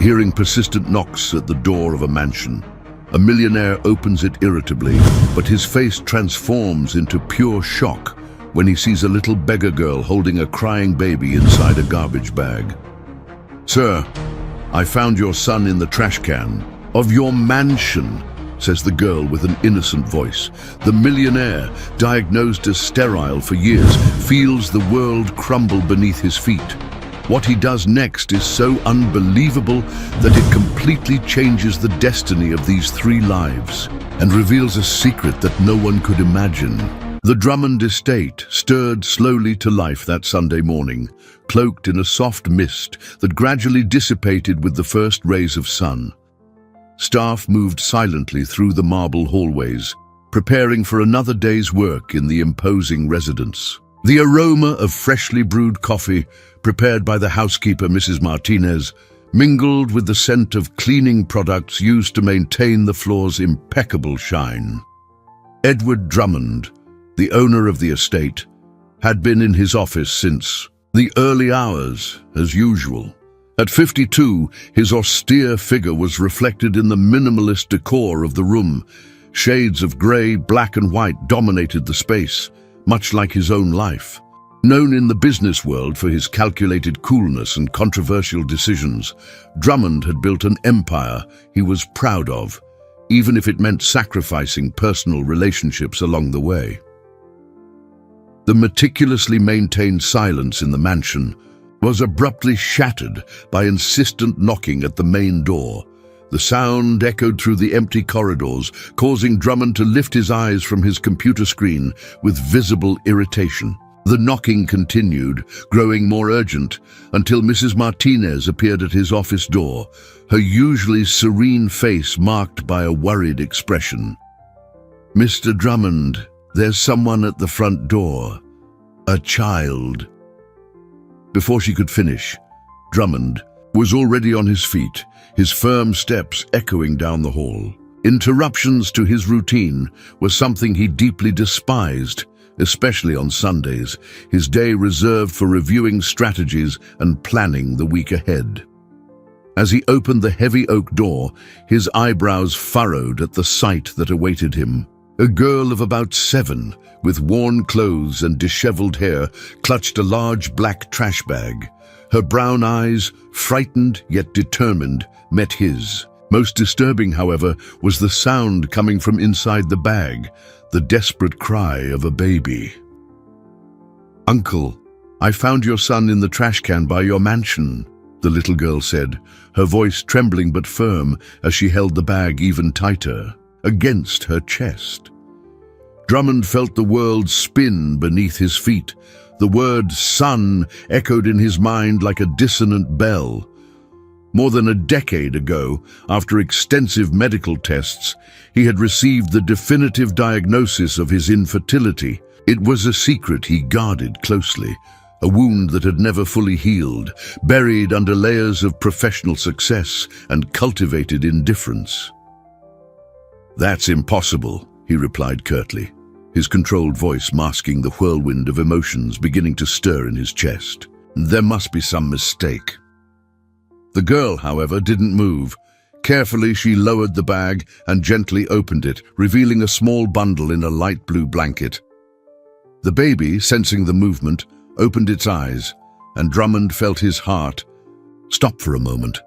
hearing persistent knocks at the door of a mansion. A millionaire opens it irritably, but his face transforms into pure shock when he sees a little beggar girl holding a crying baby inside a garbage bag. "Sir, I found your son in the trash can of your mansion," says the girl with an innocent voice. The millionaire, diagnosed as sterile for years, feels the world crumble beneath his feet. What he does next is so unbelievable that it completely changes the destiny of these 3 lives and reveals a secret that no one could imagine. The Drummond estate stirred slowly to life that Sunday morning, cloaked in a soft mist that gradually dissipated with the first rays of sun. Staff moved silently through the marble hallways, preparing for another day's work in the imposing residence. The aroma of freshly brewed coffee, prepared by the housekeeper, Mrs. Martinez, mingled with the scent of cleaning products used to maintain the floor's impeccable shine. Edward Drummond, the owner of the estate, had been in his office since the early hours, as usual. At 52, his austere figure was reflected in the minimalist decor of the room. Shades of grey, black and white dominated the space, much like his own life. Known in the business world for his calculated coolness and controversial decisions, Drummond had built an empire he was proud of, even if it meant sacrificing personal relationships along the way. The meticulously maintained silence in the mansion was abruptly shattered by insistent knocking at the main door. The sound echoed through the empty corridors, causing Drummond to lift his eyes from his computer screen with visible irritation. The knocking continued, growing more urgent, until Mrs. Martinez appeared at his office door, her usually serene face marked by a worried expression. "Mr. Drummond, there's someone at the front door. A child." Before she could finish, Drummond was already on his feet, his firm steps echoing down the hall. Interruptions to his routine were something he deeply despised, especially on Sundays, his day reserved for reviewing strategies and planning the week ahead. As he opened the heavy oak door, his eyebrows furrowed at the sight that awaited him. A girl of about 7, with worn clothes and disheveled hair, clutched a large black trash bag. Her brown eyes, frightened yet determined, met his. Most disturbing, however, was the sound coming from inside the bag, the desperate cry of a baby. "Uncle, I found your son in the trash can by your mansion," the little girl said, her voice trembling but firm as she held the bag even tighter against her chest. Drummond felt the world spin beneath his feet. The word son echoed in his mind like a dissonant bell. More than a decade ago, after extensive medical tests, he had received the definitive diagnosis of his infertility. It was a secret he guarded closely, a wound that had never fully healed, buried under layers of professional success and cultivated indifference. "That's impossible," he replied curtly, his controlled voice masking the whirlwind of emotions beginning to stir in his chest. "There must be some mistake." The girl, however, didn't move. Carefully, she lowered the bag and gently opened it, revealing a small bundle in a light blue blanket. The baby, sensing the movement, opened its eyes, and Drummond felt his heart stop for a moment.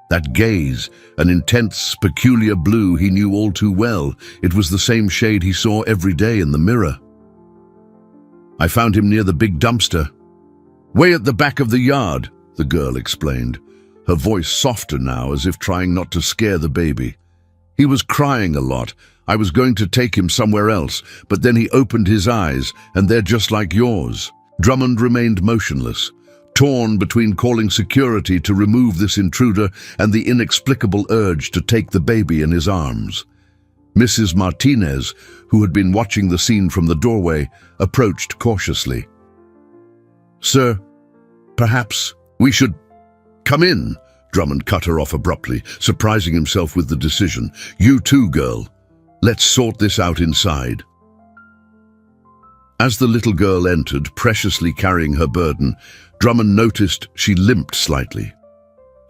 That gaze, an intense, peculiar blue he knew all too well. It was the same shade he saw every day in the mirror. "I found him near the big dumpster. Way at the back of the yard," the girl explained, her voice softer now, as if trying not to scare the baby. "He was crying a lot. I was going to take him somewhere else, but then he opened his eyes, and they're just like yours." Drummond remained motionless, torn between calling security to remove this intruder and the inexplicable urge to take the baby in his arms. Mrs. Martinez, who had been watching the scene from the doorway, approached cautiously. "Sir, perhaps we should come in," Drummond cut her off abruptly, surprising himself with the decision. "You too, girl. Let's sort this out inside." As the little girl entered, preciously carrying her burden, Drummond noticed she limped slightly.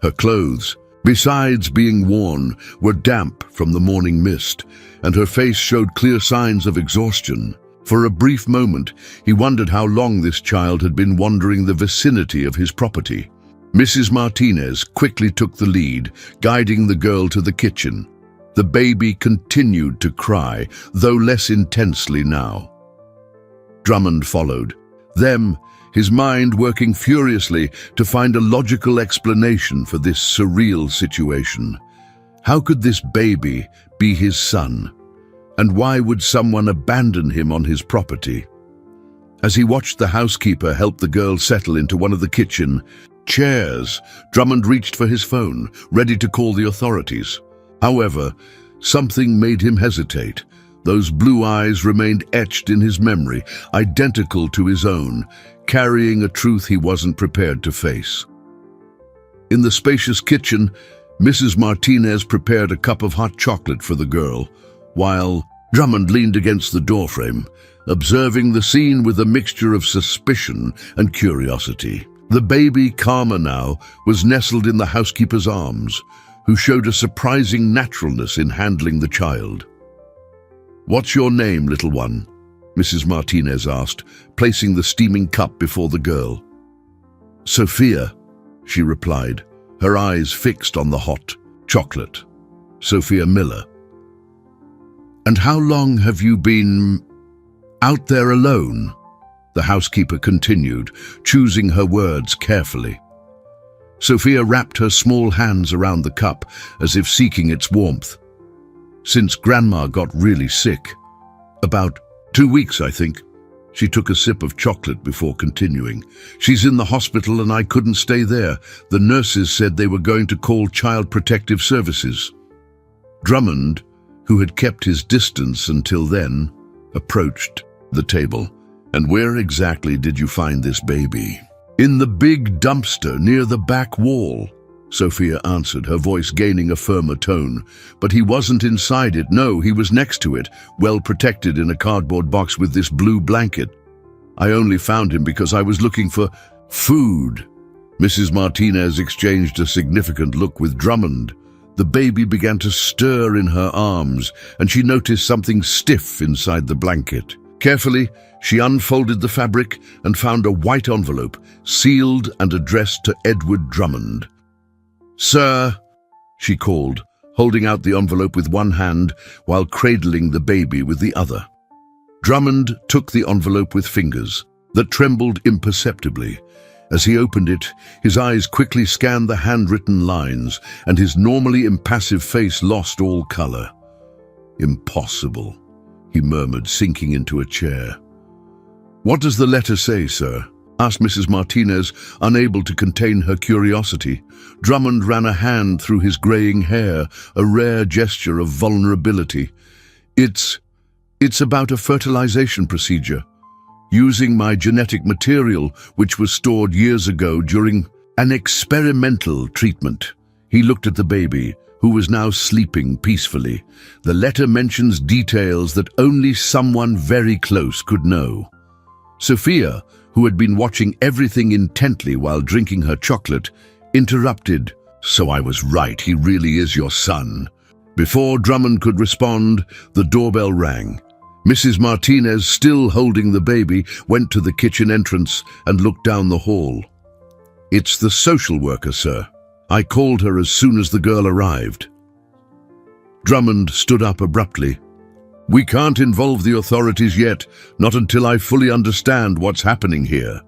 Her clothes, besides being worn, were damp from the morning mist, and her face showed clear signs of exhaustion. For a brief moment, he wondered how long this child had been wandering the vicinity of his property. Mrs. Martinez quickly took the lead, guiding the girl to the kitchen. The baby continued to cry, though less intensely now. Drummond followed, his mind working furiously to find a logical explanation for this surreal situation. How could this baby be his son? And why would someone abandon him on his property? As he watched the housekeeper help the girl settle into one of the kitchen chairs, Drummond reached for his phone, ready to call the authorities. However, something made him hesitate. Those blue eyes remained etched in his memory, identical to his own, carrying a truth he wasn't prepared to face. In the spacious kitchen, Mrs. Martinez prepared a cup of hot chocolate for the girl, while Drummond leaned against the doorframe, observing the scene with a mixture of suspicion and curiosity. The baby, calmer now, was nestled in the housekeeper's arms, who showed a surprising naturalness in handling the child. "What's your name, little one?" Mrs. Martinez asked, placing the steaming cup before the girl. "Sophia," she replied, her eyes fixed on the hot chocolate. "Sophia Miller." "And how long have you been out there alone?" The housekeeper continued, choosing her words carefully. Sophia wrapped her small hands around the cup as if seeking its warmth. "Since Grandma got really sick. About 2 weeks, I think." She took a sip of chocolate before continuing. "She's in the hospital and I couldn't stay there. The nurses said they were going to call Child Protective Services." Drummond, who had kept his distance until then, approached the table. "And where exactly did you find this baby?" "In the big dumpster near the back wall," Sophia answered, her voice gaining a firmer tone. "But he wasn't inside it. No, he was next to it, well protected in a cardboard box with this blue blanket. I only found him because I was looking for food." Mrs. Martinez exchanged a significant look with Drummond. The baby began to stir in her arms, and she noticed something stiff inside the blanket. Carefully, she unfolded the fabric and found a white envelope, sealed and addressed to Edward Drummond. "Sir," she called, holding out the envelope with one hand while cradling the baby with the other. Drummond took the envelope with fingers that trembled imperceptibly. As he opened it, his eyes quickly scanned the handwritten lines, and his normally impassive face lost all color. "Impossible," he murmured, sinking into a chair. "What does the letter say, sir?" asked Mrs. Martinez, unable to contain her curiosity. Drummond ran a hand through his graying hair, a rare gesture of vulnerability. It's about a fertilization procedure, using my genetic material, which was stored years ago during an experimental treatment." He looked at the baby, who was now sleeping peacefully. "The letter mentions details that only someone very close could know." Sophia, who had been watching everything intently while drinking her chocolate, interrupted. "So I was right, he really is your son." Before Drummond could respond, the doorbell rang. Mrs. Martinez, still holding the baby, went to the kitchen entrance and looked down the hall. "It's the social worker, sir. I called her as soon as the girl arrived." Drummond stood up abruptly. "We can't involve the authorities yet, not until I fully understand what's happening here."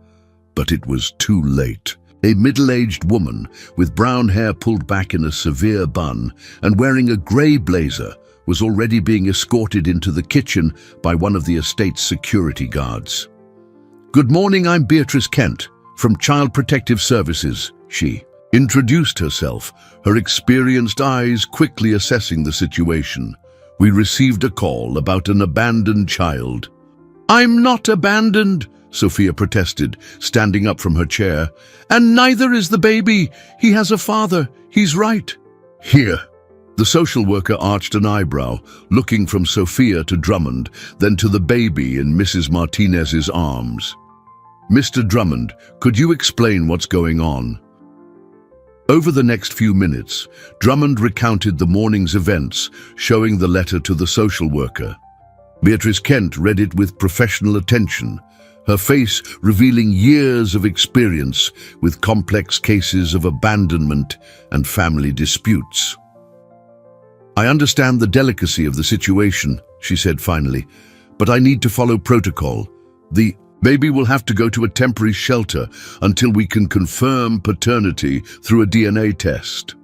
But it was too late. A middle-aged woman with brown hair pulled back in a severe bun and wearing a grey blazer was already being escorted into the kitchen by one of the estate's security guards. "Good morning, I'm Beatrice Kent from Child Protective Services," she introduced herself, her experienced eyes quickly assessing the situation. "We received a call about an abandoned child." "I'm not abandoned," Sophia protested, standing up from her chair. "And neither is the baby. He has a father. He's right." "Here." The social worker arched an eyebrow, looking from Sophia to Drummond, then to the baby in Mrs. Martinez's arms. "Mr. Drummond, could you explain what's going on?" Over the next few minutes, Drummond recounted the morning's events, showing the letter to the social worker. Beatrice Kent read it with professional attention, her face revealing years of experience with complex cases of abandonment and family disputes. "I understand the delicacy of the situation," she said finally, "but I need to follow protocol. The baby will have to go to a temporary shelter until we can confirm paternity through a DNA test."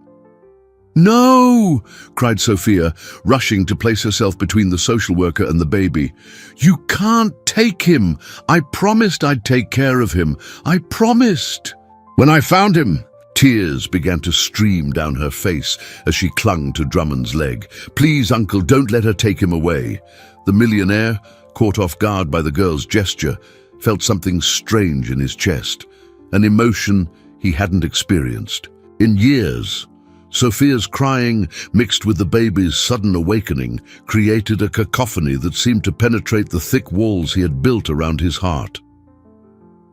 "No!" cried Sophia, rushing to place herself between the social worker and the baby. "You can't take him! I promised I'd take care of him. I promised!" When I found him, tears began to stream down her face as she clung to Drummond's leg. "Please, Uncle, don't let her take him away." The millionaire, caught off guard by the girl's gesture, felt something strange in his chest, an emotion he hadn't experienced in years. Sophia's crying, mixed with the baby's sudden awakening, created a cacophony that seemed to penetrate the thick walls he had built around his heart.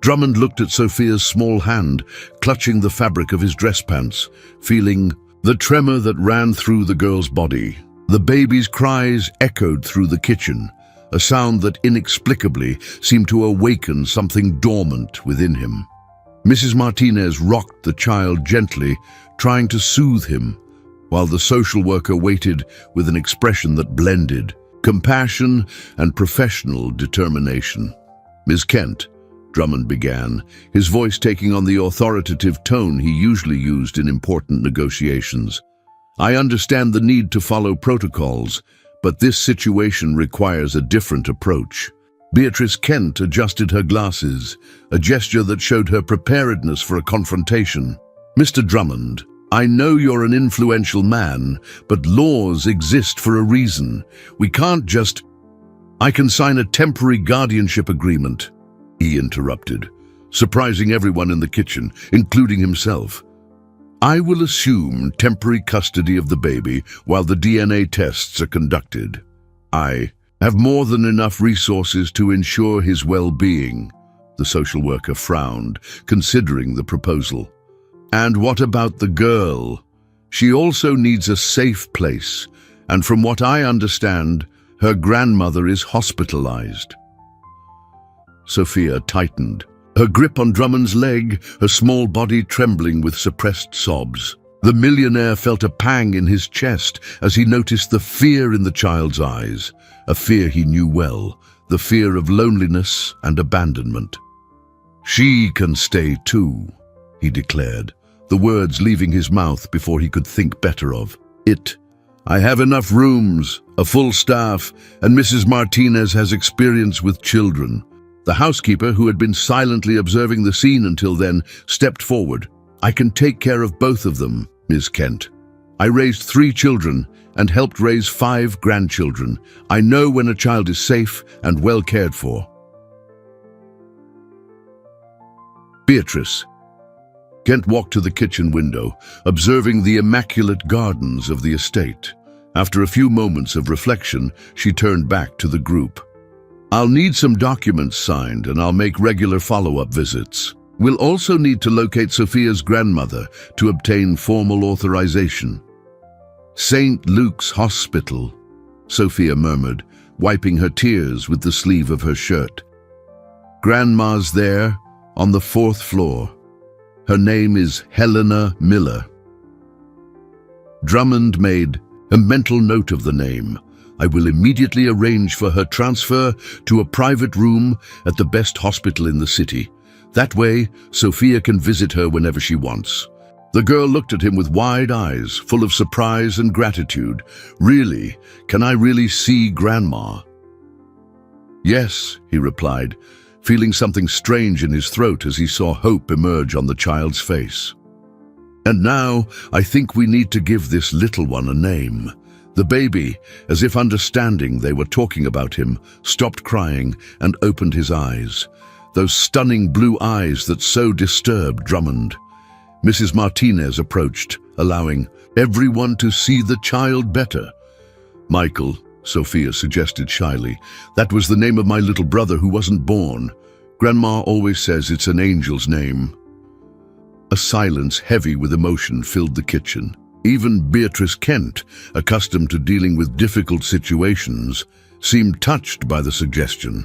Drummond looked at Sophia's small hand, clutching the fabric of his dress pants, feeling the tremor that ran through the girl's body. The baby's cries echoed through the kitchen, a sound that inexplicably seemed to awaken something dormant within him. Mrs. Martinez rocked the child gently, trying to soothe him, while the social worker waited with an expression that blended compassion and professional determination. "Miss Kent," Drummond began, his voice taking on the authoritative tone he usually used in important negotiations. "I understand the need to follow protocols, but this situation requires a different approach." Beatrice Kent adjusted her glasses, a gesture that showed her preparedness for a confrontation. "Mr. Drummond, I know you're an influential man, but laws exist for a reason. We can't just—" "I can sign a temporary guardianship agreement," he interrupted, surprising everyone in the kitchen, including himself. "I will assume temporary custody of the baby while the DNA tests are conducted. I have more than enough resources to ensure his well-being." The social worker frowned, considering the proposal. "And what about the girl? She also needs a safe place, and from what I understand, her grandmother is hospitalized." Sophia tightened, her grip on Drummond's leg, her small body trembling with suppressed sobs. The millionaire felt a pang in his chest as he noticed the fear in the child's eyes, a fear he knew well, the fear of loneliness and abandonment. "She can stay too," he declared, the words leaving his mouth before he could think better of it. "I have enough rooms, a full staff, and Mrs. Martinez has experience with children." The housekeeper, who had been silently observing the scene until then, stepped forward. "I can take care of both of them, Ms. Kent. I raised 3 children and helped raise 5 grandchildren. I know when a child is safe and well cared for." Beatrice Kent walked to the kitchen window, observing the immaculate gardens of the estate. After a few moments of reflection, she turned back to the group. "I'll need some documents signed, and I'll make regular follow-up visits. We'll also need to locate Sophia's grandmother to obtain formal authorization." "St. Luke's Hospital," Sophia murmured, wiping her tears with the sleeve of her shirt. "Grandma's there, on the 4th floor. Her name is Helena Miller." Drummond made a mental note of the name. "I will immediately arrange for her transfer to a private room at the best hospital in the city. That way, Sophia can visit her whenever she wants." The girl looked at him with wide eyes, full of surprise and gratitude. "Really? Can I really see Grandma?" "Yes," he replied, feeling something strange in his throat as he saw hope emerge on the child's face. "And now, I think we need to give this little one a name." The baby, as if understanding they were talking about him, stopped crying and opened his eyes. Those stunning blue eyes that so disturbed Drummond. Mrs. Martinez approached, allowing everyone to see the child better. "Michael," Sophia suggested shyly. "That was the name of my little brother who wasn't born. Grandma always says it's an angel's name." A silence heavy with emotion filled the kitchen. Even Beatrice Kent, accustomed to dealing with difficult situations, seemed touched by the suggestion.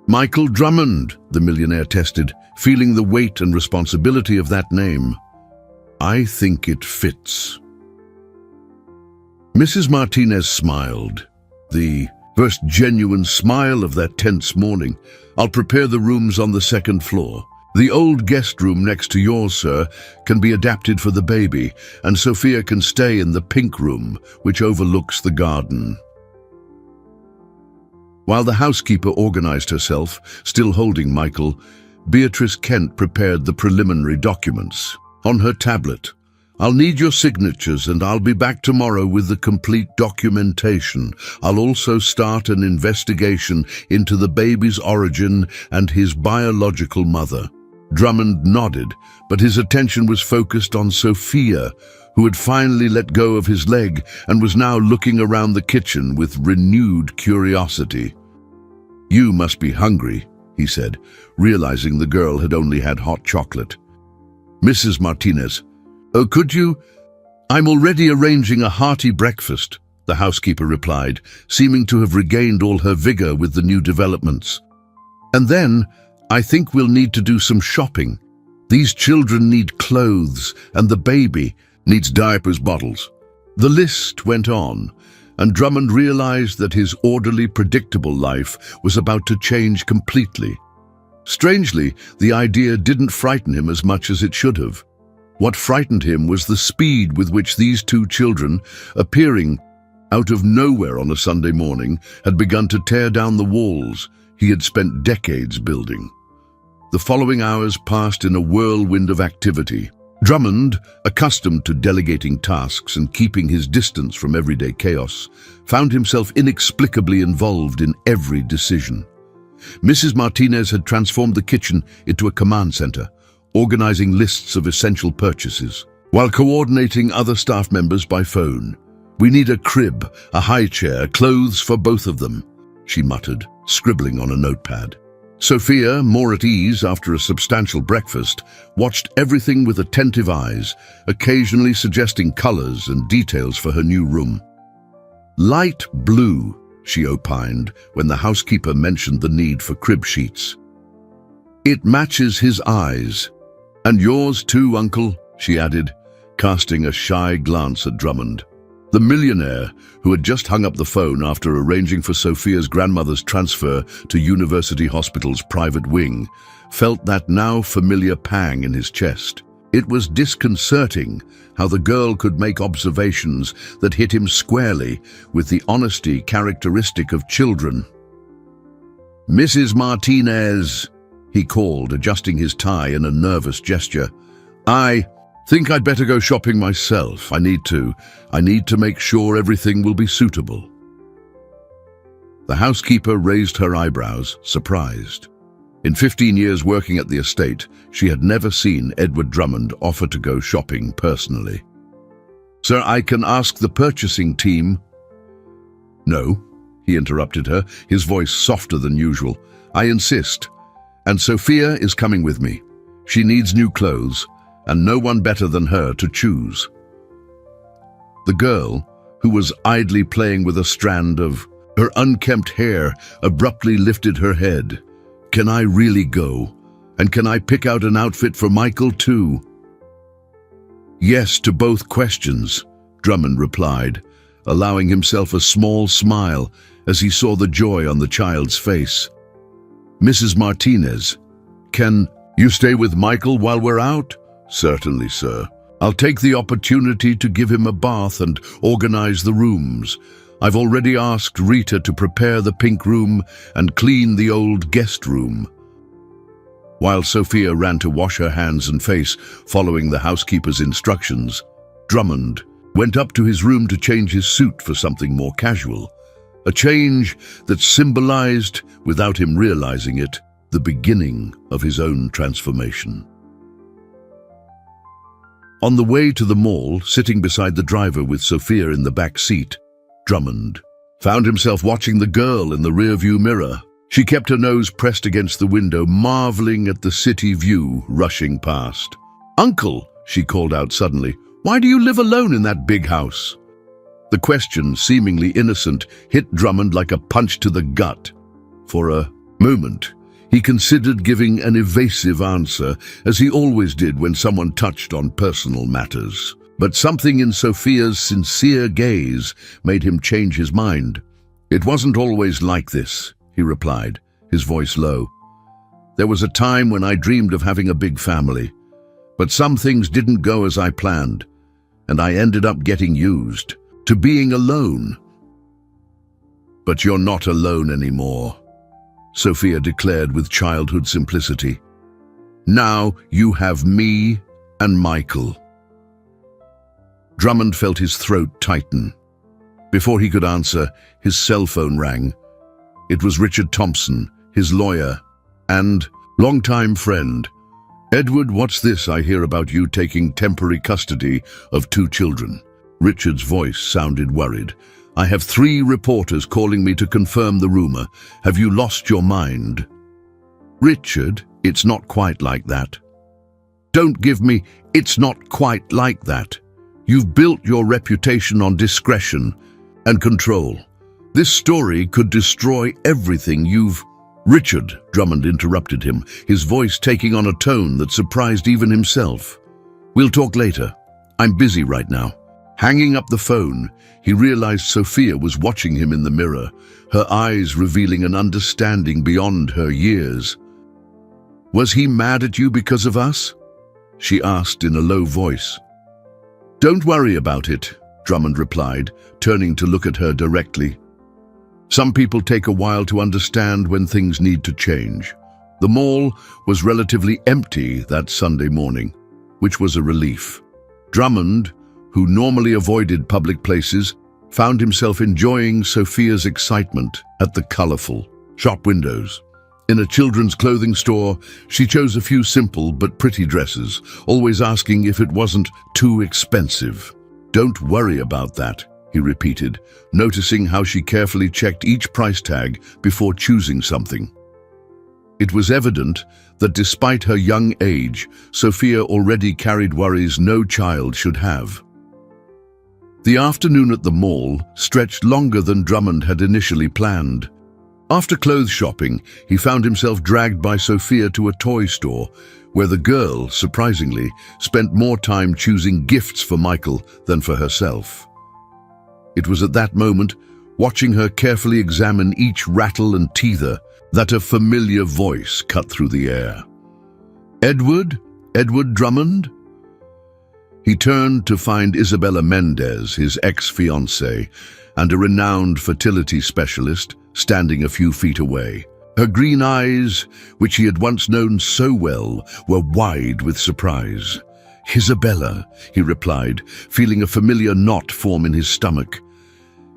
Michael Drummond, the millionaire tested, feeling the weight and responsibility of that name. I think it fits. Mrs. Martinez smiled, the first genuine smile of that tense morning. I'll prepare the rooms on the second floor. The old guest room next to yours, sir, can be adapted for the baby, and Sophia can stay in the pink room, which overlooks the garden. While the housekeeper organized herself, still holding Michael, Beatrice Kent prepared the preliminary documents. On her tablet, I'll need your signatures and I'll be back tomorrow with the complete documentation. I'll also start an investigation into the baby's origin and his biological mother. Drummond nodded, but his attention was focused on Sophia, who had finally let go of his leg and was now looking around the kitchen with renewed curiosity. You must be hungry, he said, realizing the girl had only had hot chocolate. Mrs. Martinez, oh, could you? I'm already arranging a hearty breakfast, the housekeeper replied, seeming to have regained all her vigor with the new developments. And then, I think we'll need to do some shopping. These children need clothes, and the baby needs diapers, bottles. The list went on, and Drummond realized that his orderly, predictable life was about to change completely. Strangely, the idea didn't frighten him as much as it should have. What frightened him was the speed with which these two children, appearing out of nowhere on a Sunday morning, had begun to tear down the walls he had spent decades building. The following hours passed in a whirlwind of activity. Drummond, accustomed to delegating tasks and keeping his distance from everyday chaos, found himself inexplicably involved in every decision. Mrs. Martinez had transformed the kitchen into a command center, organizing lists of essential purchases, while coordinating other staff members by phone. We need a crib, a high chair, clothes for both of them, she muttered, scribbling on a notepad. Sophia, more at ease after a substantial breakfast, watched everything with attentive eyes, occasionally suggesting colors and details for her new room. Light blue, she opined when the housekeeper mentioned the need for crib sheets. It matches his eyes. And yours too, uncle, she added, casting a shy glance at Drummond. The millionaire, who had just hung up the phone after arranging for Sophia's grandmother's transfer to University Hospital's private wing, felt that now familiar pang in his chest. It was disconcerting how the girl could make observations that hit him squarely with the honesty characteristic of children. Mrs. Martinez, he called, adjusting his tie in a nervous gesture. I think I'd better go shopping myself. I need to make sure everything will be suitable. The housekeeper raised her eyebrows, surprised. In 15 years working at the estate, she had never seen Edward Drummond offer to go shopping personally. Sir, I can ask the purchasing team. No, he interrupted her, his voice softer than usual. I insist. And Sophia is coming with me. She needs new clothes, and no one better than her to choose. The girl, who was idly playing with a strand of her unkempt hair, abruptly lifted her head. Can I really go? And can I pick out an outfit for Michael too? Yes to both questions, Drummond replied, allowing himself a small smile as he saw the joy on the child's face. Mrs. Martinez, can you stay with Michael while we're out? Certainly, sir. I'll take the opportunity to give him a bath and organize the rooms. I've already asked Rita to prepare the pink room and clean the old guest room. While Sophia ran to wash her hands and face following the housekeeper's instructions, Drummond went up to his room to change his suit for something more casual. A change that symbolized, without him realizing it, the beginning of his own transformation. On the way to the mall, sitting beside the driver with Sophia in the back seat, Drummond found himself watching the girl in the rearview mirror. She kept her nose pressed against the window, marveling at the city view rushing past. "Uncle," she called out suddenly, "why do you live alone in that big house?" The question, seemingly innocent, hit Drummond like a punch to the gut. For a moment, he considered giving an evasive answer, as he always did when someone touched on personal matters. But something in Sophia's sincere gaze made him change his mind. "It wasn't always like this," he replied, his voice low. "There was a time when I dreamed of having a big family, but some things didn't go as I planned, and I ended up getting used to being alone." "But you're not alone anymore," Sophia declared with childhood simplicity. "Now you have me and Michael." Drummond felt his throat tighten. Before he could answer, his cell phone rang. It was Richard Thompson, his lawyer and longtime friend. "Edward, what's this I hear about you taking temporary custody of 2 children?" Richard's voice sounded worried. "I have 3 reporters calling me to confirm the rumor. Have you lost your mind?" "Richard, it's not quite like that." "Don't give me, it's not quite like that. You've built your reputation on discretion and control. This story could destroy everything you've—" "Richard," Drummond interrupted him, his voice taking on a tone that surprised even himself. "We'll talk later. I'm busy right now." Hanging up the phone, he realized Sophia was watching him in the mirror, her eyes revealing an understanding beyond her years. "Was he mad at you because of us?" she asked in a low voice. "Don't worry about it," Drummond replied, turning to look at her directly. "Some people take a while to understand when things need to change." The mall was relatively empty that Sunday morning, which was a relief. Drummond, who normally avoided public places, found himself enjoying Sophia's excitement at the colorful shop windows. In a children's clothing store, she chose a few simple but pretty dresses, always asking if it wasn't too expensive. "Don't worry about that," he repeated, noticing how she carefully checked each price tag before choosing something. It was evident that despite her young age, Sophia already carried worries no child should have. The afternoon at the mall stretched longer than Drummond had initially planned. After clothes shopping, he found himself dragged by Sophia to a toy store, where the girl, surprisingly, spent more time choosing gifts for Michael than for herself. It was at that moment, watching her carefully examine each rattle and teether, that a familiar voice cut through the air. "Edward? Edward Drummond?" He turned to find Isabella Mendez, his ex-fiancée, and a renowned fertility specialist, standing a few feet away. Her green eyes, which he had once known so well, were wide with surprise. "Isabella," he replied, feeling a familiar knot form in his stomach.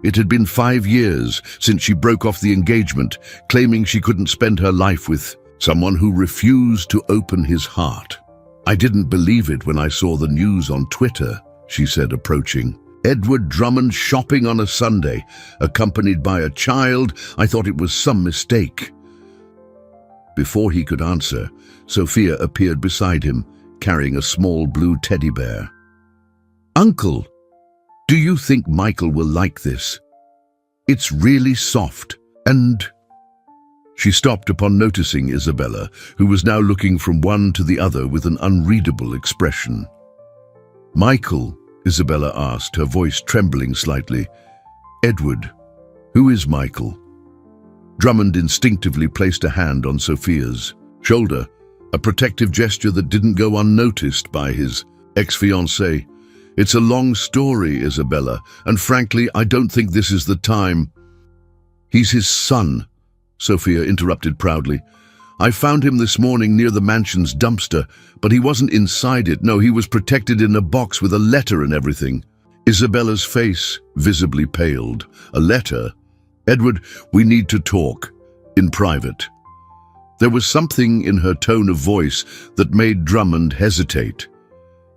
It had been 5 years since she broke off the engagement, claiming she couldn't spend her life with someone who refused to open his heart. "I didn't believe it when I saw the news on Twitter," she said, approaching. "Edward Drummond shopping on a Sunday, accompanied by a child. I thought it was some mistake." Before he could answer, Sophia appeared beside him, carrying a small blue teddy bear. "Uncle, do you think Michael will like this? It's really soft and—" She stopped upon noticing Isabella, who was now looking from one to the other with an unreadable expression. "Michael?" Isabella asked, her voice trembling slightly. "Edward, who is Michael?" Drummond instinctively placed a hand on Sophia's shoulder, a protective gesture that didn't go unnoticed by his ex-fiancée. "It's a long story, Isabella, and frankly, I don't think this is the time." "He's his son," Sophia interrupted proudly. "I found him this morning near the mansion's dumpster, but he wasn't inside it. No, he was protected in a box with a letter and everything." Isabella's face visibly paled. "A letter? Edward, we need to talk. In private." There was something in her tone of voice that made Drummond hesitate.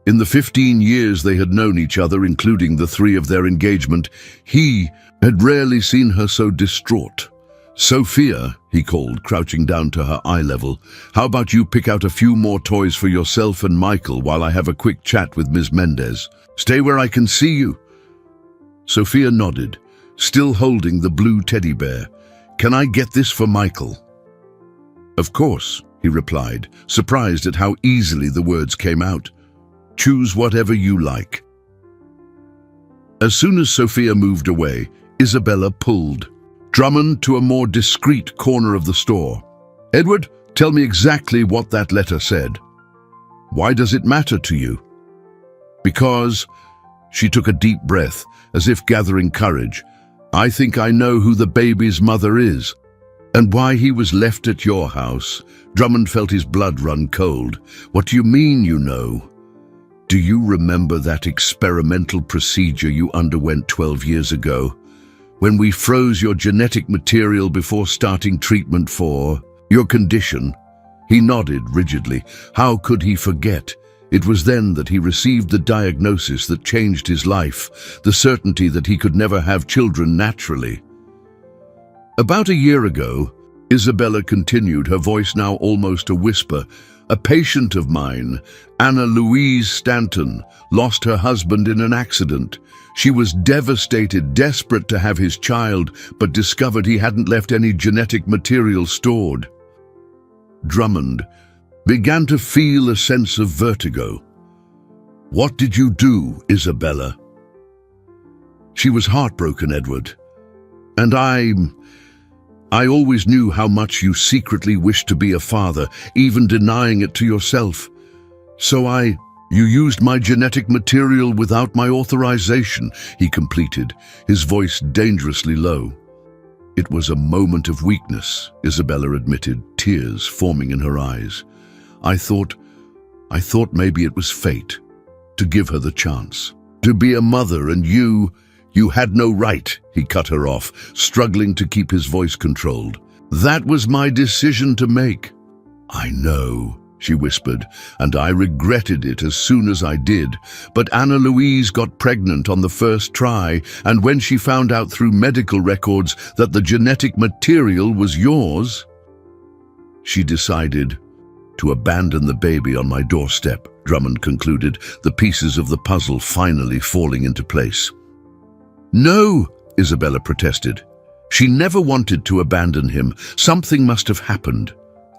In the 15 years they had known each other, including the 3 of their engagement, he had rarely seen her so distraught. "Sophia," he he called, crouching down to her eye level. "How about you pick out a few more toys for yourself and Michael while I have a quick chat with Ms. Mendez? Stay where I can see you." Sophia nodded, still holding the blue teddy bear. "Can I get this for Michael?" "Of course," he replied, surprised at how easily the words came out. "Choose whatever you like." As soon as Sophia moved away, Isabella pulled Drummond to a more discreet corner of the store. "Edward, tell me exactly what that letter said. Why does it matter to you?" "Because," she took a deep breath, as if gathering courage, "I think I know who the baby's mother is, and why he was left at your house." Drummond felt his blood run cold. "What do you mean you know? Do you remember that experimental procedure you underwent 12 years ago, when we froze your genetic material before starting treatment for your condition?" He nodded rigidly. How could he forget? It was then that he received the diagnosis that changed his life, the certainty that he could never have children naturally. "About a year ago," Isabella continued, her voice now almost a whisper, "a patient of mine, Anna Louise Stanton, lost her husband in an accident. She was devastated, desperate to have his child, but discovered he hadn't left any genetic material stored." Drummond began to feel a sense of vertigo. "What did you do, Isabella?" "She was heartbroken, Edward. And I always knew how much you secretly wished to be a father, even denying it to yourself. So you used my genetic material without my authorization," he completed, his voice dangerously low. "It was a moment of weakness," Isabella admitted, tears forming in her eyes. I thought maybe it was fate, to give her the chance. To be a mother, and you had no right," he cut her off, struggling to keep his voice controlled. "That was my decision to make." "I know," she whispered, "and I regretted it as soon as I did. But Anna Louise got pregnant on the first try, and when she found out through medical records that the genetic material was yours, she decided to abandon the baby on my doorstep," Drummond concluded, the pieces of the puzzle finally falling into place. "No," Isabella protested. "She never wanted to abandon him. Something must have happened.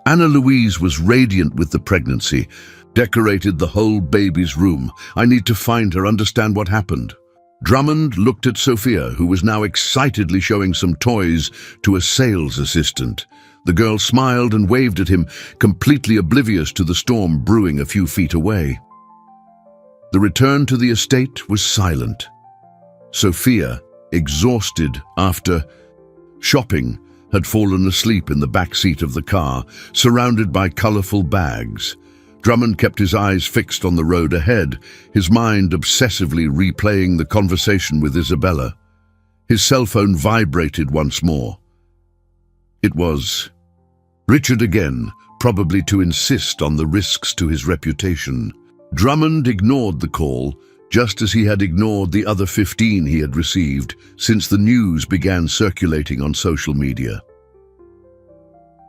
Anna Louise was radiant with the pregnancy, decorated the whole baby's room. I need to find her, understand what happened." Drummond looked at Sophia, who was now excitedly showing some toys to a sales assistant. The girl smiled and waved at him, completely oblivious to the storm brewing a few feet away. The return to the estate was silent. Sophia, exhausted after shopping, had fallen asleep in the back seat of the car, surrounded by colorful bags. Drummond kept his eyes fixed on the road ahead, his mind obsessively replaying the conversation with Isabella. His cell phone vibrated once more. It was Richard again, probably to insist on the risks to his reputation. Drummond ignored the call, just as he had ignored the other 15 he had received since the news began circulating on social media.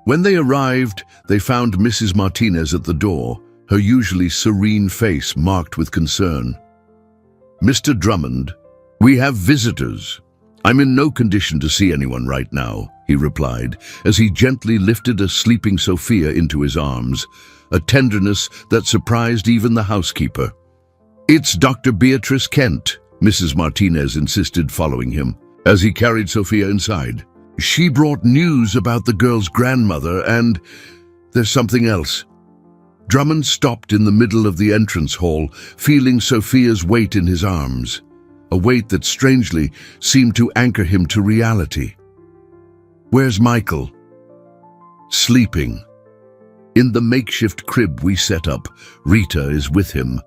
When they arrived, they found Mrs. Martinez at the door, her usually serene face marked with concern. "Mr. Drummond, we have visitors. I'm in no condition to see anyone right now," he replied, as he gently lifted a sleeping Sophia into his arms, a tenderness that surprised even the housekeeper. "It's Dr. Beatrice Kent," Mrs. Martinez insisted, following him, as he carried Sophia inside. "She brought news about the girl's grandmother, and there's something else." Drummond stopped in the middle of the entrance hall, feeling Sophia's weight in his arms, a weight that strangely seemed to anchor him to reality. "Where's Michael?" "Sleeping. In the makeshift crib we set up. Rita is with him.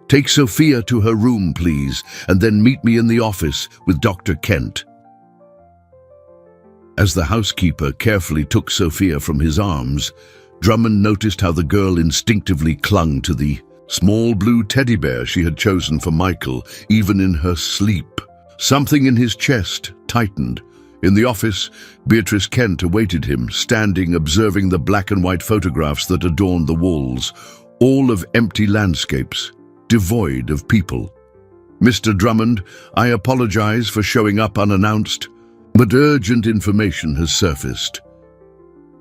Take Sophia to her room, please, and then meet me in the office with Dr. Kent." As the housekeeper carefully took Sophia from his arms, Drummond noticed how the girl instinctively clung to the small blue teddy bear she had chosen for Michael, even in her sleep. Something in his chest tightened, In the office, Beatrice Kent awaited him, standing observing the black and white photographs that adorned the walls, all of empty landscapes, devoid of people. "Mr. Drummond, I apologize for showing up unannounced, but urgent information has surfaced."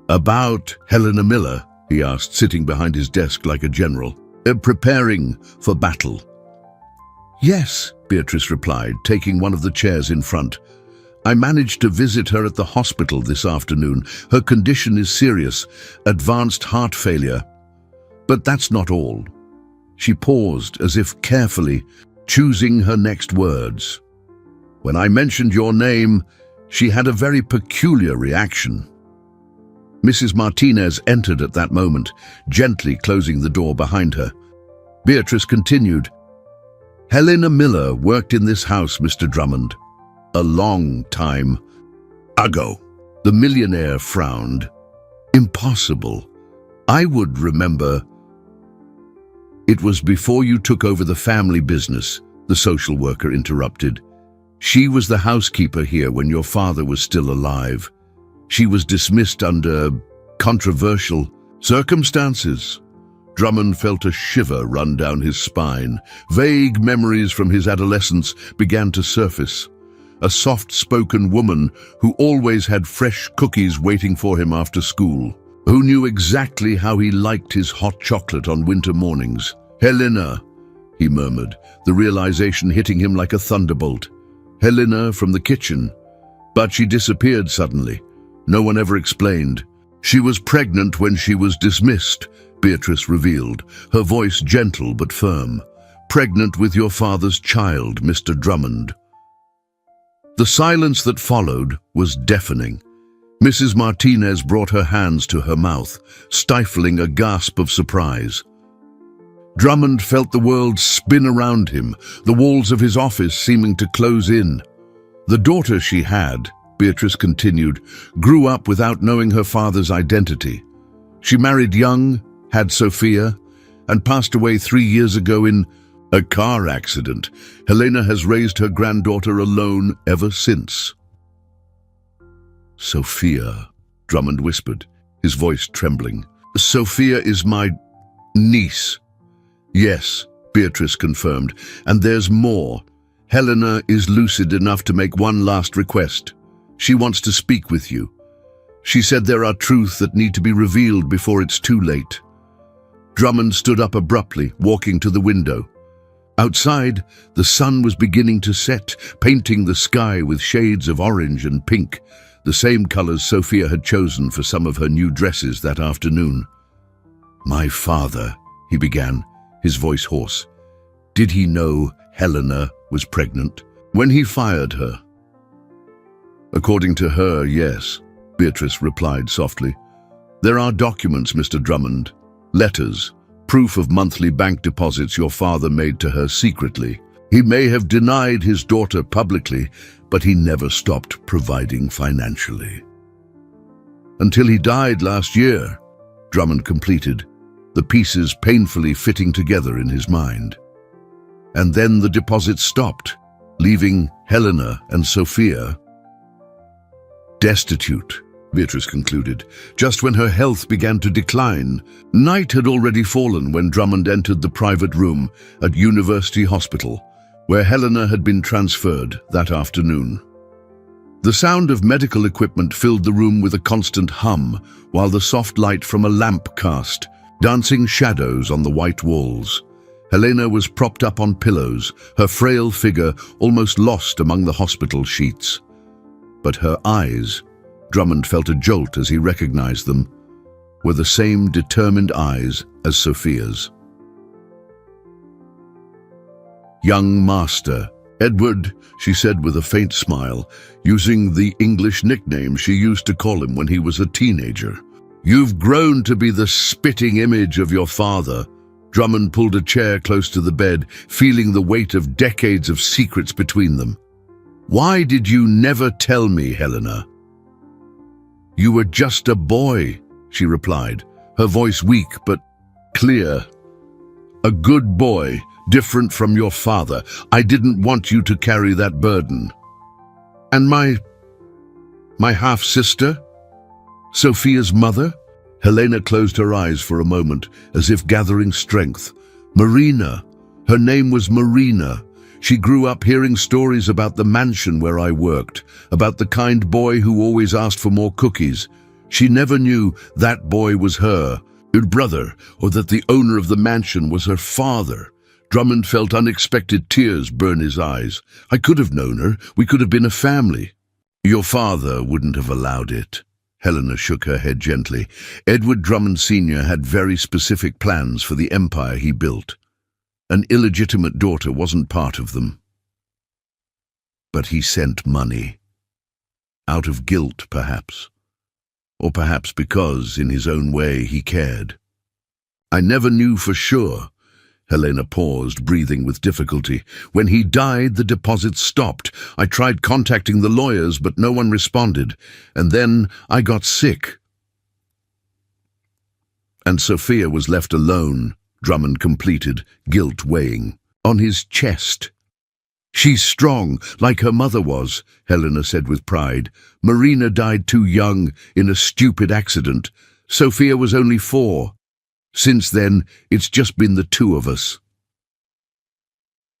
"About Helena Miller?" he asked, sitting behind his desk like a general. "Preparing for battle." "Yes," Beatrice replied, taking one of the chairs in front. "I managed to visit her at the hospital this afternoon. Her condition is serious, advanced heart failure. But that's not all." She paused, as if carefully, choosing her next words. "When I mentioned your name, she had a very peculiar reaction." Mrs. Martinez entered at that moment, gently closing the door behind her. Beatrice continued, "Helena Miller worked in this house, Mr. Drummond. A long time ago." The millionaire frowned. "Impossible. I would remember." "It was before you took over the family business," the social worker interrupted. "She was the housekeeper here when your father was still alive. She was dismissed under controversial circumstances." Drummond felt a shiver run down his spine. Vague memories from his adolescence began to surface. A soft-spoken woman who always had fresh cookies waiting for him after school, who knew exactly how he liked his hot chocolate on winter mornings. "Helena," he murmured, the realization hitting him like a thunderbolt. Helena from the kitchen. But she disappeared suddenly. No one ever explained. "She was pregnant when she was dismissed," Beatrice revealed, her voice gentle but firm. "Pregnant with your father's child, Mr. Drummond." The silence that followed was deafening. Mrs. Martinez brought her hands to her mouth, stifling a gasp of surprise. Drummond felt the world spin around him, the walls of his office seeming to close in. "The daughter she had," Beatrice continued, "grew up without knowing her father's identity. She married young, had Sophia, and passed away 3 years ago in a car accident. Helena has raised her granddaughter alone ever since." "Sophia," Drummond whispered, his voice trembling. "Sophia is my niece." "Yes," Beatrice confirmed, "and there's more. Helena is lucid enough to make one last request. She wants to speak with you. She said there are truths that need to be revealed before it's too late." Drummond stood up abruptly, walking to the window. Outside, the sun was beginning to set, painting the sky with shades of orange and pink, the same colors Sophia had chosen for some of her new dresses that afternoon. "My father," he began, his voice hoarse. "Did he know Helena was pregnant when he fired her?" "According to her, yes," Beatrice replied softly. "There are documents, Mr. Drummond. Letters, proof of monthly bank deposits your father made to her secretly. He may have denied his daughter publicly, but he never stopped providing financially. Until he died last year," Drummond completed, the pieces painfully fitting together in his mind. "And then the deposits stopped, leaving Helena and Sophia destitute," Beatrice concluded, just when her health began to decline. Night had already fallen when Drummond entered the private room at University Hospital, where Helena had been transferred that afternoon. The sound of medical equipment filled the room with a constant hum, while the soft light from a lamp cast dancing shadows on the white walls. Helena was propped up on pillows, her frail figure almost lost among the hospital sheets. But her eyes, Drummond felt a jolt as he recognized them, were the same determined eyes as Sophia's. "Young master, Edward," she said with a faint smile, using the English nickname she used to call him when he was a teenager. "You've grown to be the spitting image of your father." Drummond pulled a chair close to the bed, feeling the weight of decades of secrets between them. "Why did you never tell me, Helena?" "You were just a boy," she replied, her voice weak but clear. "A good boy, different from your father. I didn't want you to carry that burden. And my My half-sister? Sophia's mother? Helena closed her eyes for a moment, as if gathering strength. Marina. Her name was Marina. She grew up hearing stories about the mansion where I worked, about the kind boy who always asked for more cookies. She never knew that boy was her brother, or that the owner of the mansion was her father. Drummond felt unexpected tears burn his eyes. I could have known her. We could have been a family. Your father wouldn't have allowed it. Helena shook her head gently. Edward Drummond Sr. had very specific plans for the empire he built. An illegitimate daughter wasn't part of them. But he sent money. Out of guilt, perhaps. Or perhaps because, in his own way, he cared. I never knew for sure. Helena paused, breathing with difficulty. When he died, the deposits stopped. I tried contacting the lawyers, but no one responded. And then I got sick. And Sophia was left alone, Drummond completed, guilt weighing on his chest. She's strong, like her mother was, Helena said with pride. Marina died too young, in a stupid accident. Sophia was only 4. Since then, it's just been the 2 of us.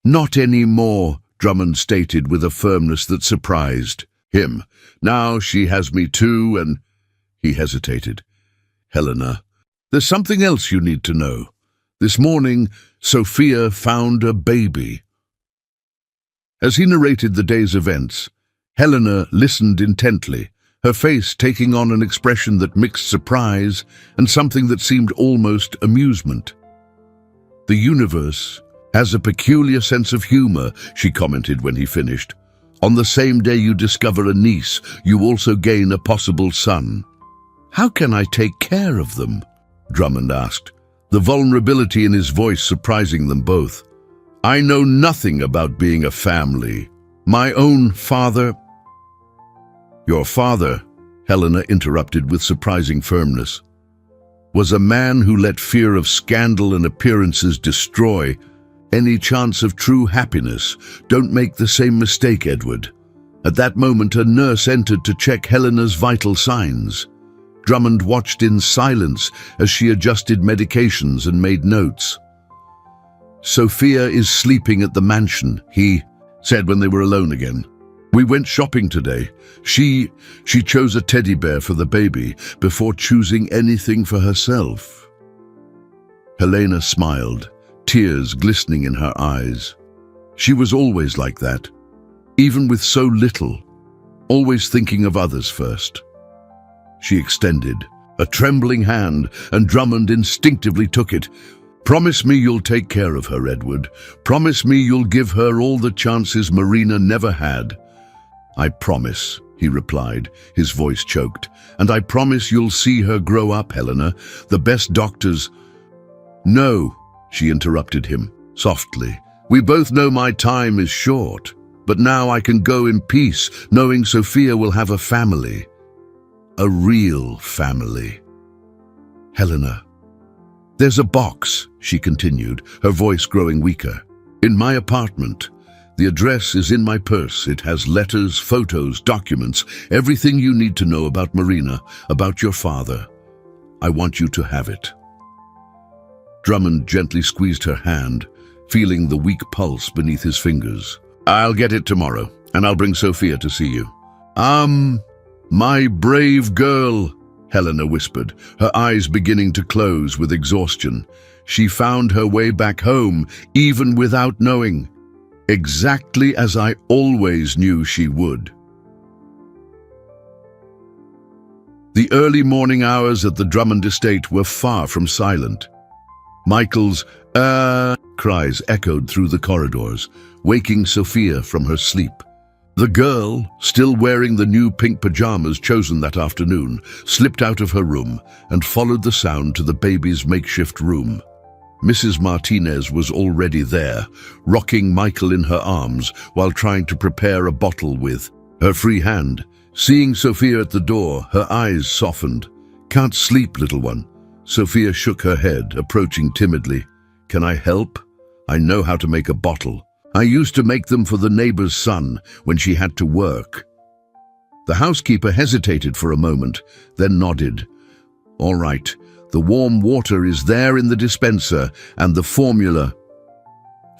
Not anymore, Drummond stated with a firmness that surprised him. Now she has me too, and... He hesitated. Helena, there's something else you need to know. This morning, Sophia found a baby. As he narrated the day's events, Helena listened intently, her face taking on an expression that mixed surprise and something that seemed almost amusement. The universe has a peculiar sense of humor, she commented when he finished. On the same day you discover a niece, you also gain a possible son. How can I take care of them? Drummond asked, the vulnerability in his voice surprising them both. I know nothing about being a family. My own father... Your father, Helena interrupted with surprising firmness, was a man who let fear of scandal and appearances destroy any chance of true happiness. Don't make the same mistake, Edward. At that moment, a nurse entered to check Helena's vital signs. Drummond watched in silence as she adjusted medications and made notes. Sophia is sleeping at the mansion, he said when they were alone again. We went shopping today. She chose a teddy bear for the baby before choosing anything for herself. Helena smiled, tears glistening in her eyes. She was always like that, even with so little, always thinking of others first. She extended a trembling hand, and Drummond instinctively took it. Promise me you'll take care of her, Edward. Promise me you'll give her all the chances Marina never had. I promise, he replied, his voice choked. And I promise you'll see her grow up, Helena. The best doctors... No, she interrupted him, softly. We both know my time is short, but now I can go in peace, knowing Sophia will have a family. A real family. Helena. There's a box, she continued, her voice growing weaker. In my apartment. The address is in my purse. It has letters, photos, documents, everything you need to know about Marina, about your father. I want you to have it. Drummond gently squeezed her hand, feeling the weak pulse beneath his fingers. I'll get it tomorrow, and I'll bring Sophia to see you. My brave girl, Helena whispered, her eyes beginning to close with exhaustion. She found her way back home, even without knowing. Exactly as I always knew she would. The early morning hours at the Drummond estate were far from silent. Michael's cries echoed through the corridors, waking Sophia from her sleep. The girl, still wearing the new pink pajamas chosen that afternoon, slipped out of her room and followed the sound to the baby's makeshift room. Mrs. Martinez was already there, rocking Michael in her arms while trying to prepare a bottle with her free hand. Seeing Sophia at the door, her eyes softened. Can't sleep, little one. Sophia shook her head, approaching timidly. Can I help? I know how to make a bottle. I used to make them for the neighbor's son when she had to work. The housekeeper hesitated for a moment, then nodded. All right, the warm water is there in the dispenser, and the formula.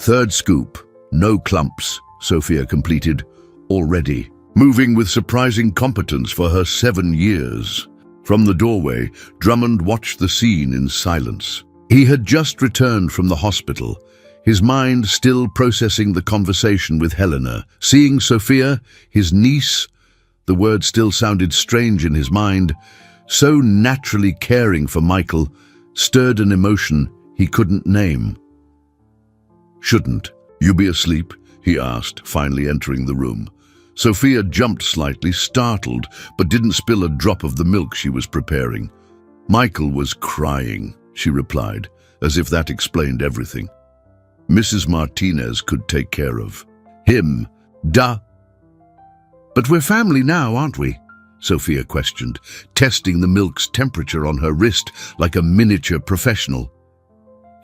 Third scoop, no clumps, Sophia completed, already, moving with surprising competence for her 7 years. From the doorway, Drummond watched the scene in silence. He had just returned from the hospital, his mind still processing the conversation with Helena. Seeing Sophia, his niece, the word still sounded strange in his mind, so naturally caring for Michael, stirred an emotion he couldn't name. "Shouldn't you be asleep?" he asked, finally entering the room. Sophia jumped slightly, startled, but didn't spill a drop of the milk she was preparing. "Michael was crying," she replied, as if that explained everything. "Mrs. Martinez could take care of him. Duh." "But we're family now, aren't we?" Sophia questioned, testing the milk's temperature on her wrist like a miniature professional.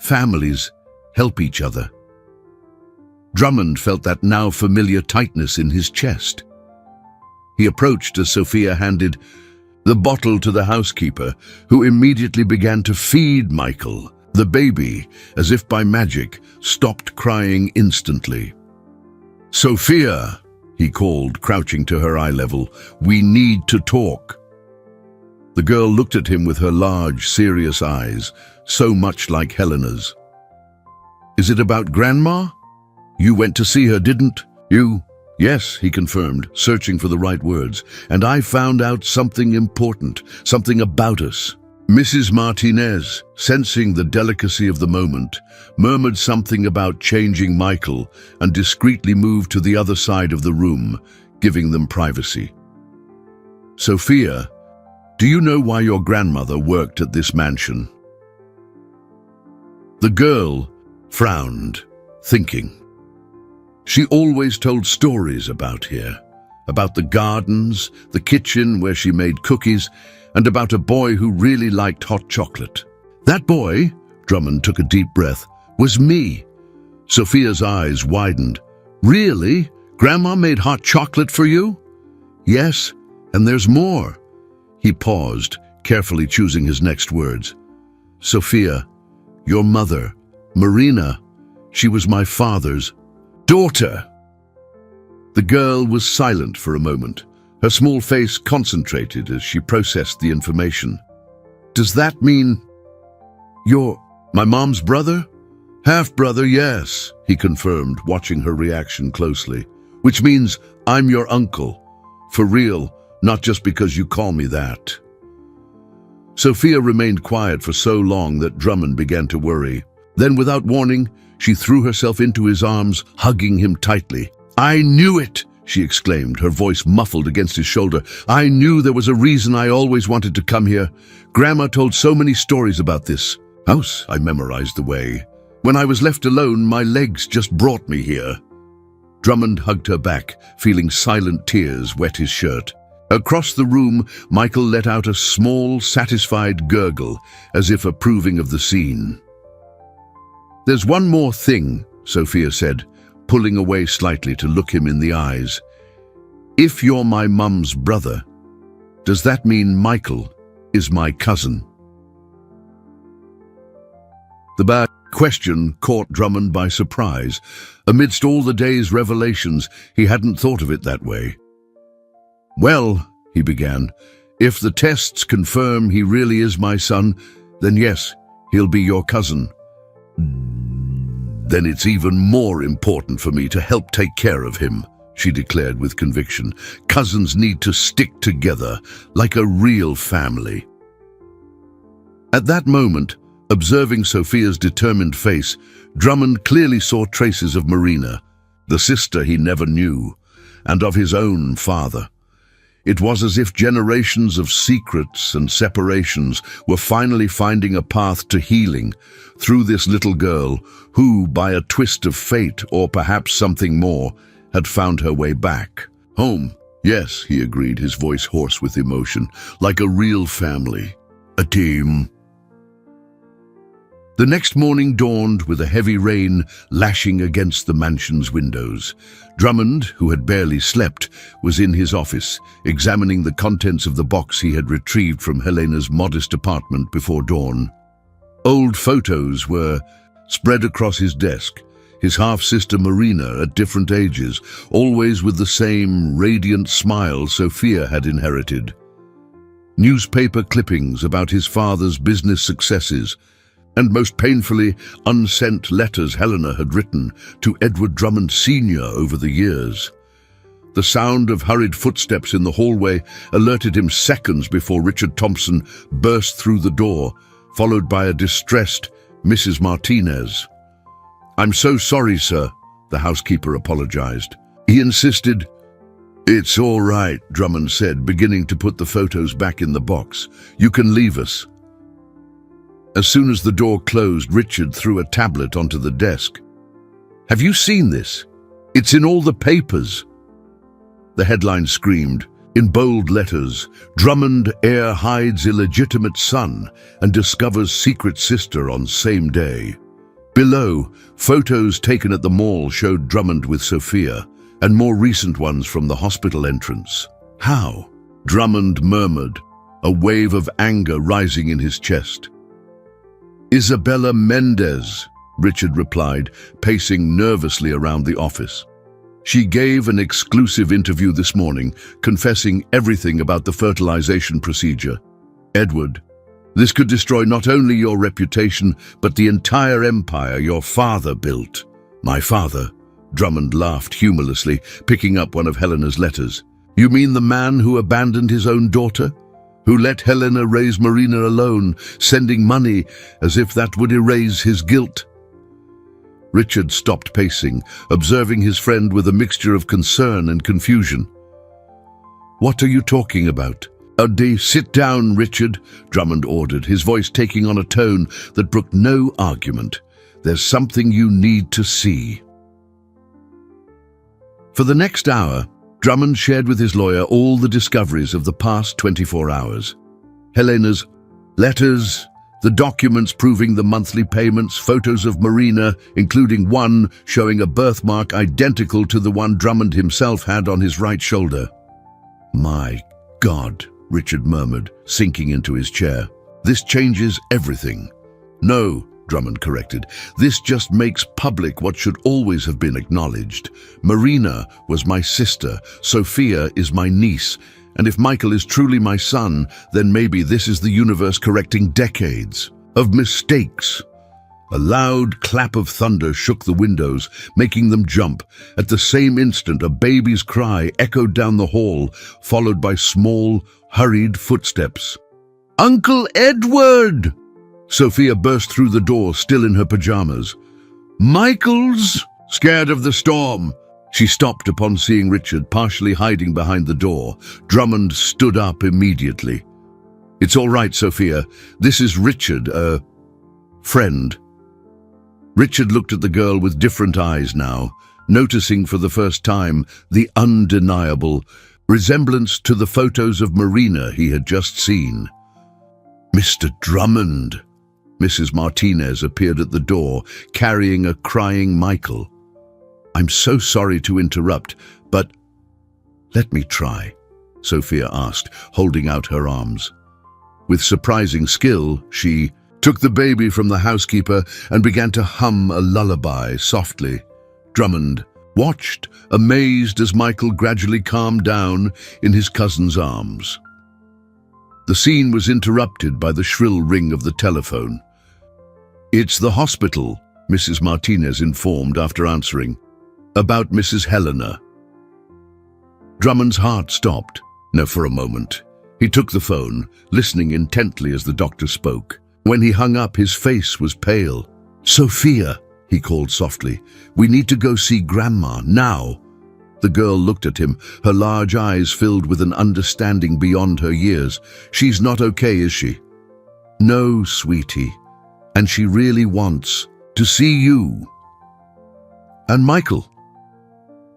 "Families help each other." Drummond felt that now familiar tightness in his chest. He approached as Sophia handed the bottle to the housekeeper, who immediately began to feed Michael. The baby, as if by magic, stopped crying instantly. "Sophia," he called, crouching to her eye level, "we need to talk." The girl looked at him with her large, serious eyes, so much like Helena's. "Is it about Grandma? You went to see her, didn't you?" "Yes," he confirmed, searching for the right words, "and I found out something important, something about us." Mrs. Martinez, sensing the delicacy of the moment, murmured something about changing Michael and discreetly moved to the other side of the room, giving them privacy. "Sophia, do you know why your grandmother worked at this mansion?" The girl frowned, thinking. She always told stories about here, about the gardens, the kitchen where she made cookies, and about a boy who really liked hot chocolate. "That boy," Drummond took a deep breath, "was me." Sophia's eyes widened. "Really? Grandma made hot chocolate for you?" "Yes, and there's more." He paused, carefully choosing his next words. "Sophia, your mother, Marina, she was my father's daughter." The girl was silent for a moment, her small face concentrated as she processed the information. "Does that mean you're my mom's brother?" "Half-brother, yes," he confirmed, watching her reaction closely. "Which means I'm your uncle. For real, not just because you call me that." Sophia remained quiet for so long that Drummond began to worry. Then, without warning, she threw herself into his arms, hugging him tightly. "I knew it!" she exclaimed, her voice muffled against his shoulder. "I knew there was a reason I always wanted to come here. Grandma told so many stories about this house. I memorized the way. When I was left alone, my legs just brought me here." Drummond hugged her back, feeling silent tears wet his shirt. Across the room, Michael let out a small, satisfied gurgle, as if approving of the scene. "There's one more thing," Sophia said, pulling away slightly to look him in the eyes. "If you're my mum's brother, does that mean Michael is my cousin?" The bad question caught Drummond by surprise. Amidst all the day's revelations, he hadn't thought of it that way. "Well," he began, "if the tests confirm he really is my son, then yes, he'll be your cousin. Then it's even more important for me to help take care of him," she declared with conviction. "Cousins need to stick together like a real family." At that moment, observing Sophia's determined face, Drummond clearly saw traces of Marina, the sister he never knew, and of his own father. It was as if generations of secrets and separations were finally finding a path to healing through this little girl who, by a twist of fate or perhaps something more, had found her way back. "Home, yes," he agreed, his voice hoarse with emotion, "like a real family, a team." The next morning dawned with a heavy rain lashing against the mansion's windows. Drummond, who had barely slept, was in his office, examining the contents of the box he had retrieved from Helena's modest apartment before dawn. Old photos were spread across his desk, his half-sister Marina at different ages, always with the same radiant smile Sophia had inherited. Newspaper clippings about his father's business successes, and most painfully, unsent letters Helena had written to Edward Drummond Sr. over the years. The sound of hurried footsteps in the hallway alerted him seconds before Richard Thompson burst through the door, followed by a distressed Mrs. Martinez. "I'm so sorry, sir," the housekeeper apologized. He insisted. "It's all right," Drummond said, beginning to put the photos back in the box. "You can leave us." As soon as the door closed, Richard threw a tablet onto the desk. "Have you seen this? It's in all the papers." The headline screamed, in bold letters, "Drummond heir hides illegitimate son and discovers secret sister on same day." Below, photos taken at the mall showed Drummond with Sophia, and more recent ones from the hospital entrance. "How?" Drummond murmured, a wave of anger rising in his chest. "Isabella Mendez," Richard replied, pacing nervously around the office. "She gave an exclusive interview this morning, confessing everything about the fertilization procedure. Edward, this could destroy not only your reputation, but the entire empire your father built." "My father?" Drummond laughed humorlessly, picking up one of Helena's letters. "You mean the man who abandoned his own daughter? Who let Helena raise Marina alone, sending money as if that would erase his guilt?" Richard stopped pacing, observing his friend with a mixture of concern and confusion. "What are you talking about?" Sit down, Richard," Drummond ordered, his voice taking on a tone that brooked no argument. "There's something you need to see." For the next hour, Drummond shared with his lawyer all the discoveries of the past 24 hours. Helena's letters, the documents proving the monthly payments, photos of Marina, including one showing a birthmark identical to the one Drummond himself had on his right shoulder. "My God," Richard murmured, sinking into his chair. "This changes everything." "No," Drummond corrected. "This just makes public what should always have been acknowledged. Marina was my sister, Sophia is my niece, and if Michael is truly my son, then maybe this is the universe correcting decades of mistakes." A loud clap of thunder shook the windows, making them jump. At the same instant, a baby's cry echoed down the hall, followed by small, hurried footsteps. "Uncle Edward!" Sophia burst through the door, still in her pajamas. "Michael's!" Scared of the storm, she stopped upon seeing Richard partially hiding behind the door. Drummond stood up immediately. "It's all right, Sophia. This is Richard, a friend." Richard looked at the girl with different eyes now, noticing for the first time the undeniable resemblance to the photos of Marina he had just seen. "Mr. Drummond!" Mrs. Martinez appeared at the door, carrying a crying Michael. "I'm so sorry to interrupt, but—" "Let me try," Sophia asked, holding out her arms. With surprising skill, she took the baby from the housekeeper and began to hum a lullaby softly. Drummond watched, amazed as Michael gradually calmed down in his cousin's arms. The scene was interrupted by the shrill ring of the telephone. "It's the hospital," Mrs. Martinez informed after answering. "About Mrs. Helena." Drummond's heart stopped. No, for a moment. He took the phone, listening intently as the doctor spoke. When he hung up, his face was pale. "Sophia," he called softly, "we need to go see Grandma, now." The girl looked at him, her large eyes filled with an understanding beyond her years. "She's not okay, is she?" "No, sweetie. And she really wants to see you." "And Michael?"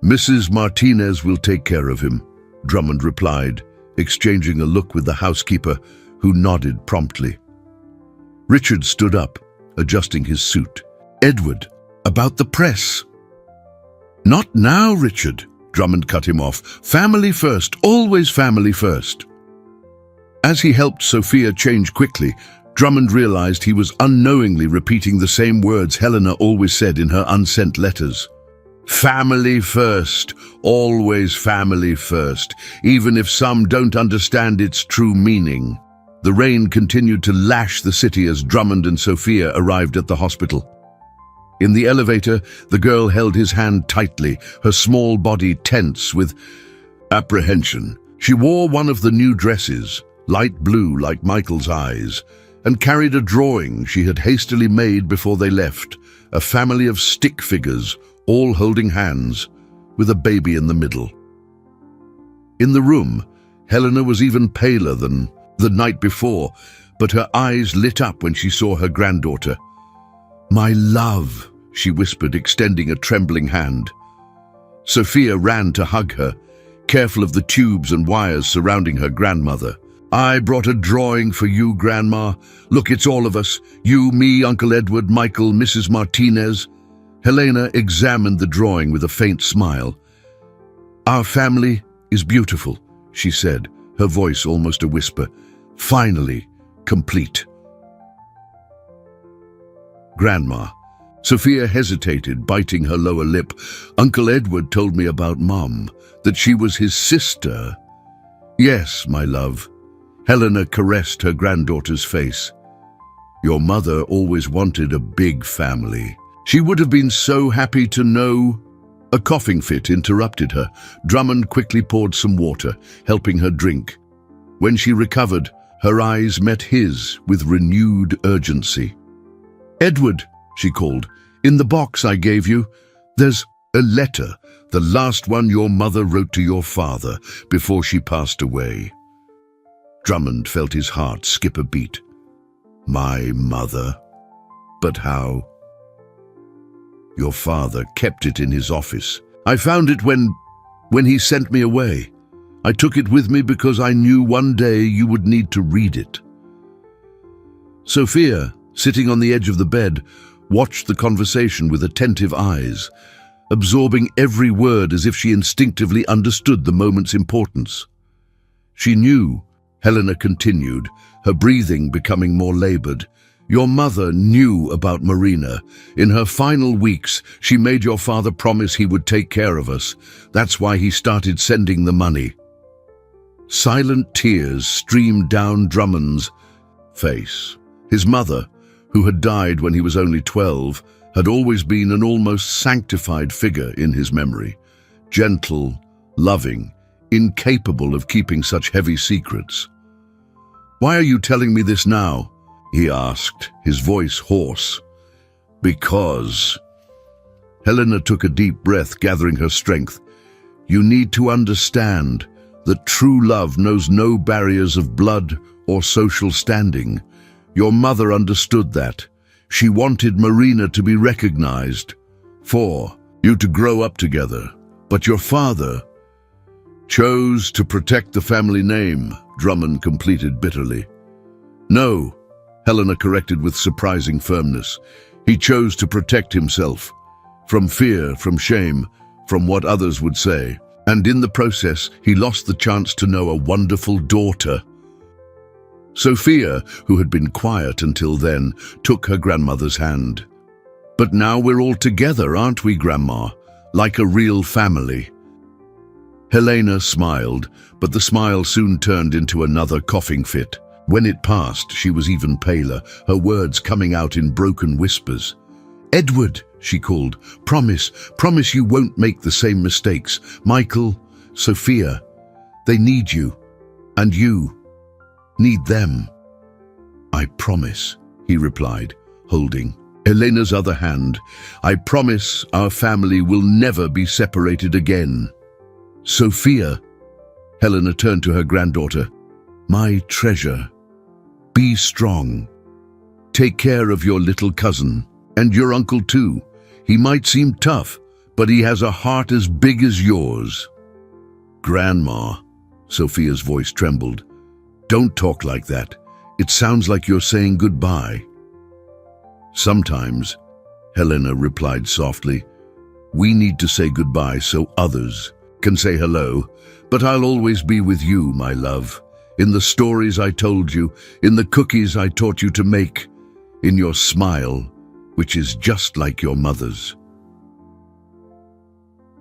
"Mrs. Martinez will take care of him," Drummond replied, exchanging a look with the housekeeper, who nodded promptly. Richard stood up, adjusting his suit. "Edward, about the press." "Not now, Richard," Drummond cut him off. "Family first, always family first." As he helped Sophia change quickly, Drummond realized he was unknowingly repeating the same words Helena always said in her unsent letters. Family first, always family first, even if some don't understand its true meaning. The rain continued to lash the city as Drummond and Sophia arrived at the hospital. In the elevator, the girl held his hand tightly, her small body tense with apprehension. She wore one of the new dresses, light blue like Michael's eyes, and carried a drawing she had hastily made before they left, a family of stick figures, all holding hands, with a baby in the middle. In the room, Helena was even paler than the night before, but her eyes lit up when she saw her granddaughter. "My love," she whispered, extending a trembling hand. Sophia ran to hug her, careful of the tubes and wires surrounding her grandmother. "I brought a drawing for you, Grandma. Look, it's all of us. You, me, Uncle Edward, Michael, Mrs. Martinez." Helena examined the drawing with a faint smile. "Our family is beautiful," she said, her voice almost a whisper. "Finally, complete." "Grandma." Sophia hesitated, biting her lower lip. "Uncle Edward told me about Mom, that she was his sister." "Yes, my love." Helena caressed her granddaughter's face. "Your mother always wanted a big family. She would have been so happy to know." A coughing fit interrupted her. Drummond quickly poured some water, helping her drink. When she recovered, her eyes met his with renewed urgency. "Edward," she called, "in the box I gave you, there's a letter, the last one your mother wrote to your father before she passed away." Drummond felt his heart skip a beat. "My mother? But how?" "Your father kept it in his office. I found it when he sent me away. I took it with me because I knew one day you would need to read it." Sophia, sitting on the edge of the bed, watched the conversation with attentive eyes, absorbing every word as if she instinctively understood the moment's importance. She knew, Helena continued, her breathing becoming more labored. "Your mother knew about Marina. In her final weeks, she made your father promise he would take care of us. That's why he started sending the money." Silent tears streamed down Drummond's face. His mother, who had died when he was only 12, had always been an almost sanctified figure in his memory. Gentle, loving, incapable of keeping such heavy secrets. "Why are you telling me this now?" he asked, his voice hoarse. "Because..." Helena took a deep breath, gathering her strength. "You need to understand that true love knows no barriers of blood or social standing. Your mother understood that. She wanted Marina to be recognized, for you to grow up together. But your father chose to protect the family name," Drummond completed bitterly. "No," Helena corrected with surprising firmness. "He chose to protect himself. From fear, from shame, from what others would say. And in the process, he lost the chance to know a wonderful daughter." Sophia, who had been quiet until then, took her grandmother's hand. "But now we're all together, aren't we, Grandma? Like a real family." Helena smiled, but the smile soon turned into another coughing fit. When it passed, she was even paler, her words coming out in broken whispers. "Edward," she called, promise you won't make the same mistakes. Michael, Sophia, they need you, and you need them." "I promise," he replied, holding Helena's other hand. "I promise our family will never be separated again." "Sophia," Helena turned to her granddaughter, "my treasure, be strong. Take care of your little cousin, and your uncle too. He might seem tough, but he has a heart as big as yours." "Grandma," Sophia's voice trembled, "don't talk like that. It sounds like you're saying goodbye." Sometimes, Helena replied softly, we need to say goodbye so others can say hello, but I'll always be with you, my love, in the stories I told you, in the cookies I taught you to make, in your smile, which is just like your mother's.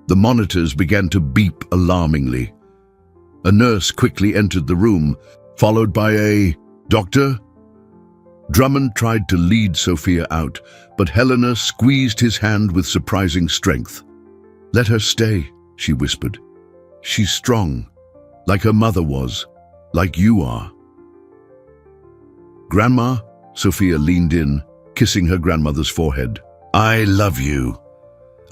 The monitors began to beep alarmingly. A nurse quickly entered the room, followed by a doctor. Drummond tried to lead Sophia out, but Helena squeezed his hand with surprising strength. Let her stay, she whispered. She's strong, like her mother was, like you are. Grandma, Sophia leaned in, kissing her grandmother's forehead. I love you.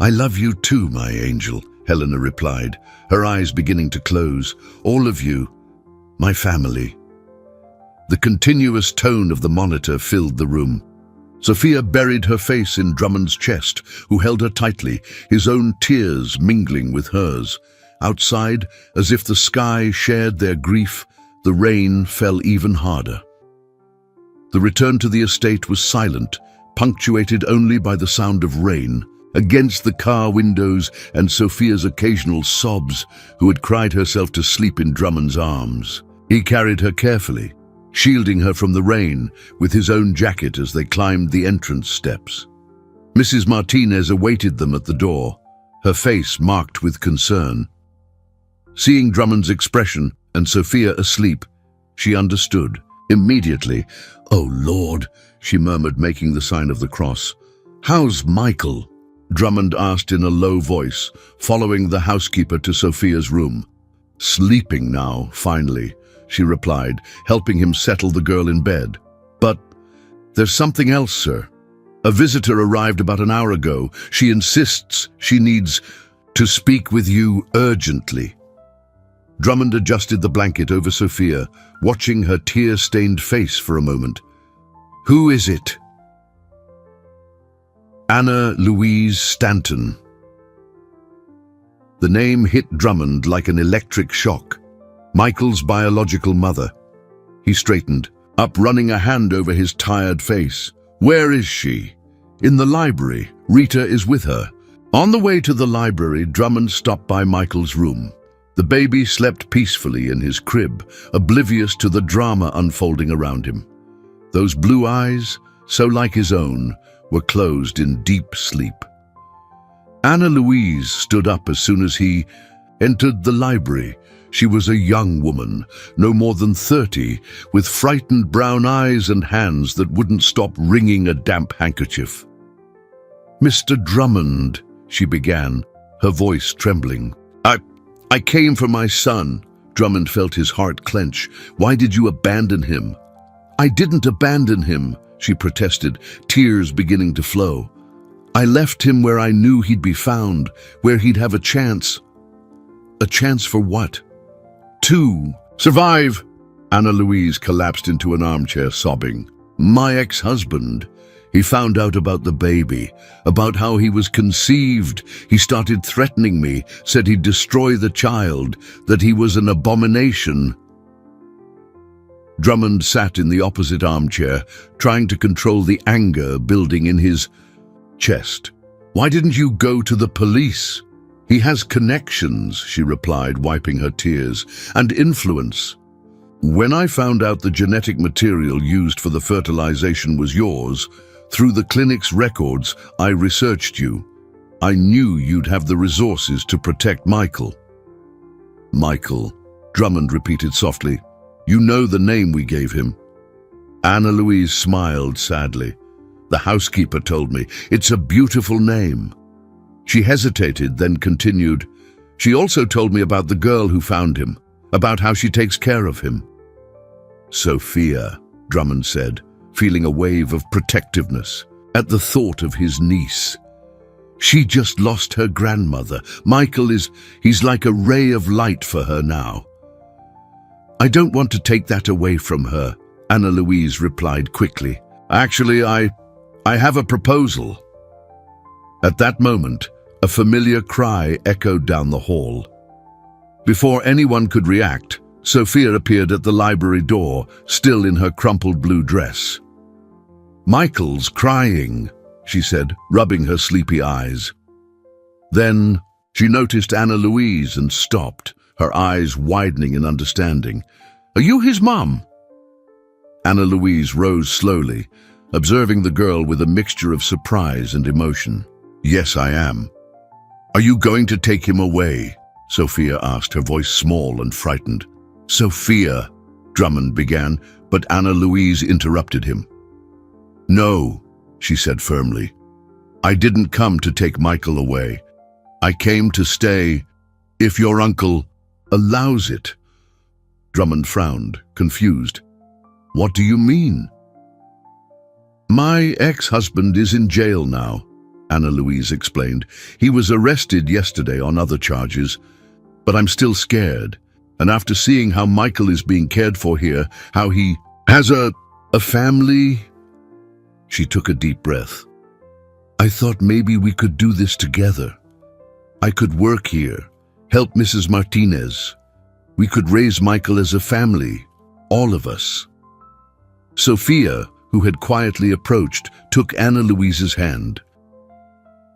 I love you too, my angel, Helena replied, her eyes beginning to close. All of you, my family. The continuous tone of the monitor filled the room. Sophia buried her face in Drummond's chest, who held her tightly, his own tears mingling with hers. Outside, as if the sky shared their grief, the rain fell even harder. The return to the estate was silent, punctuated only by the sound of rain against the car windows and Sophia's occasional sobs, who had cried herself to sleep in Drummond's arms. He carried her carefully, shielding her from the rain with his own jacket as they climbed the entrance steps. Mrs. Martinez awaited them at the door, her face marked with concern. Seeing Drummond's expression and Sophia asleep, she understood. Immediately, "Oh, Lord," she murmured, making the sign of the cross. "How's Michael?" Drummond asked in a low voice, following the housekeeper to Sophia's room. "Sleeping now, finally," she replied, helping him settle the girl in bed. "But there's something else, sir. A visitor arrived about an hour ago. She insists she needs to speak with you urgently." Drummond adjusted the blanket over Sophia, watching her tear-stained face for a moment. "Who is it?" "Anna Louise Stanton." The name hit Drummond like an electric shock. Michael's biological mother. He straightened up, running a hand over his tired face. "Where is she?" "In the library. Rita is with her." On the way to the library, Drummond stopped by Michael's room. The baby slept peacefully in his crib, oblivious to the drama unfolding around him. Those blue eyes, so like his own, were closed in deep sleep. Anna Louise stood up as soon as he entered the library. She was a young woman, no more than 30, with frightened brown eyes and hands that wouldn't stop wringing a damp handkerchief. "Mr. Drummond," she began, her voice trembling. I came for my son." Drummond felt his heart clench. "Why did you abandon him?" "I didn't abandon him," she protested, tears beginning to flow. "I left him where I knew he'd be found, where he'd have a chance." "A chance for what?" "To survive." Anna Louise collapsed into an armchair, sobbing. "My ex-husband. He found out about the baby, about how he was conceived. He started threatening me, said he'd destroy the child, that he was an abomination." Drummond sat in the opposite armchair, trying to control the anger building in his chest. "Why didn't you go to the police?" "He has connections," she replied, wiping her tears, "and influence. When I found out the genetic material used for the fertilization was yours, through the clinic's records, I researched you. I knew you'd have the resources to protect Michael." "Michael," Drummond repeated softly. "You know the name we gave him." Anna Louise smiled sadly. "The housekeeper told me. It's a beautiful name." She hesitated, then continued. "She also told me about the girl who found him, about how she takes care of him." "Sophia," Drummond said, feeling a wave of protectiveness at the thought of his niece. "She just lost her grandmother. Michael he's like a ray of light for her now." "I don't want to take that away from her," Anna Louise replied quickly. "Actually, I have a proposal." At that moment, a familiar cry echoed down the hall. Before anyone could react, Sophia appeared at the library door, still in her crumpled blue dress. "Michael's crying," she said, rubbing her sleepy eyes. Then she noticed Anna Louise and stopped, her eyes widening in understanding. "Are you his mum?" Anna Louise rose slowly, observing the girl with a mixture of surprise and emotion. "Yes, I am." "Are you going to take him away?" Sophia asked, her voice small and frightened. "Sophia," Drummond began, but Anna Louise interrupted him. "No," she said firmly. "I didn't come to take Michael away. I came to stay, if your uncle allows it." Drummond frowned, confused. "What do you mean?" "My ex-husband is in jail now," Anna Louise explained. "He was arrested yesterday on other charges, but I'm still scared. And after seeing how Michael is being cared for here, how he has a family..." She took a deep breath. "I thought maybe we could do this together. I could work here, help Mrs. Martinez. We could raise Michael as a family, all of us." Sophia, who had quietly approached, took Anna Louise's hand.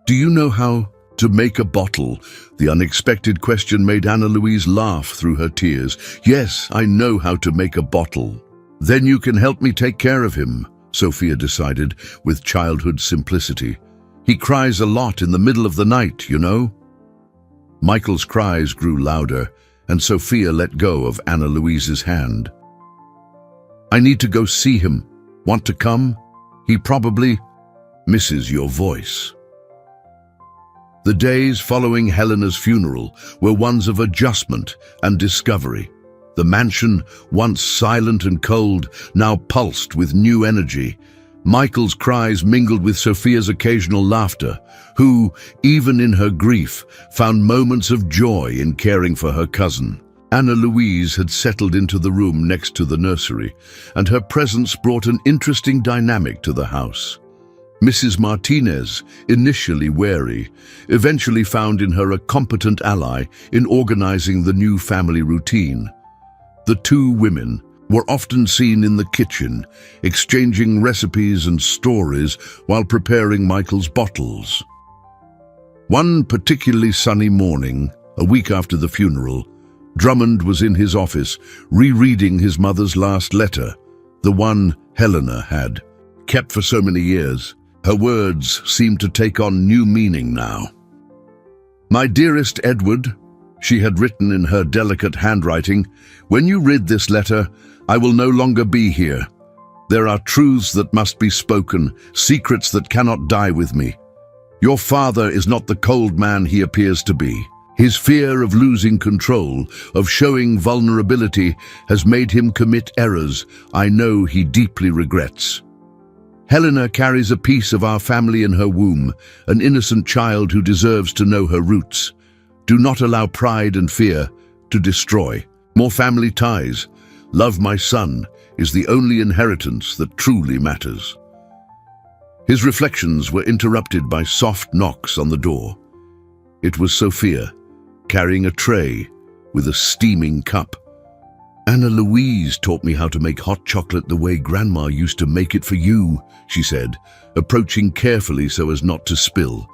"Do you know how to make a bottle?" The unexpected question made Anna Louise laugh through her tears. "Yes, I know how to make a bottle." "Then you can help me take care of him," Sophia decided with childhood simplicity. "He cries a lot in the middle of the night, you know." Michael's cries grew louder, and Sophia let go of Anna Louise's hand. "I need to go see him. Want to come? He probably misses your voice." The days following Helena's funeral were ones of adjustment and discovery. The mansion, once silent and cold, now pulsed with new energy. Michael's cries mingled with Sophia's occasional laughter, who, even in her grief, found moments of joy in caring for her cousin. Anna Louise had settled into the room next to the nursery, and her presence brought an interesting dynamic to the house. Mrs. Martinez, initially wary, eventually found in her a competent ally in organizing the new family routine. The two women were often seen in the kitchen, exchanging recipes and stories while preparing Michael's bottles. One particularly sunny morning, a week after the funeral, Drummond was in his office, rereading his mother's last letter, the one Helena had kept for so many years. Her words seemed to take on new meaning now. "My dearest Edward," she had written in her delicate handwriting, "when you read this letter, I will no longer be here. There are truths that must be spoken, secrets that cannot die with me. Your father is not the cold man he appears to be. His fear of losing control, of showing vulnerability, has made him commit errors I know he deeply regrets. Helena carries a piece of our family in her womb, an innocent child who deserves to know her roots. Do not allow pride and fear to destroy more family ties. Love my son is the only inheritance that truly matters." His reflections were interrupted by soft knocks on the door. It was Sophia, carrying a tray with a steaming cup. "Anna Louise taught me how to make hot chocolate the way Grandma used to make it for you," she said, approaching carefully so as not to spill.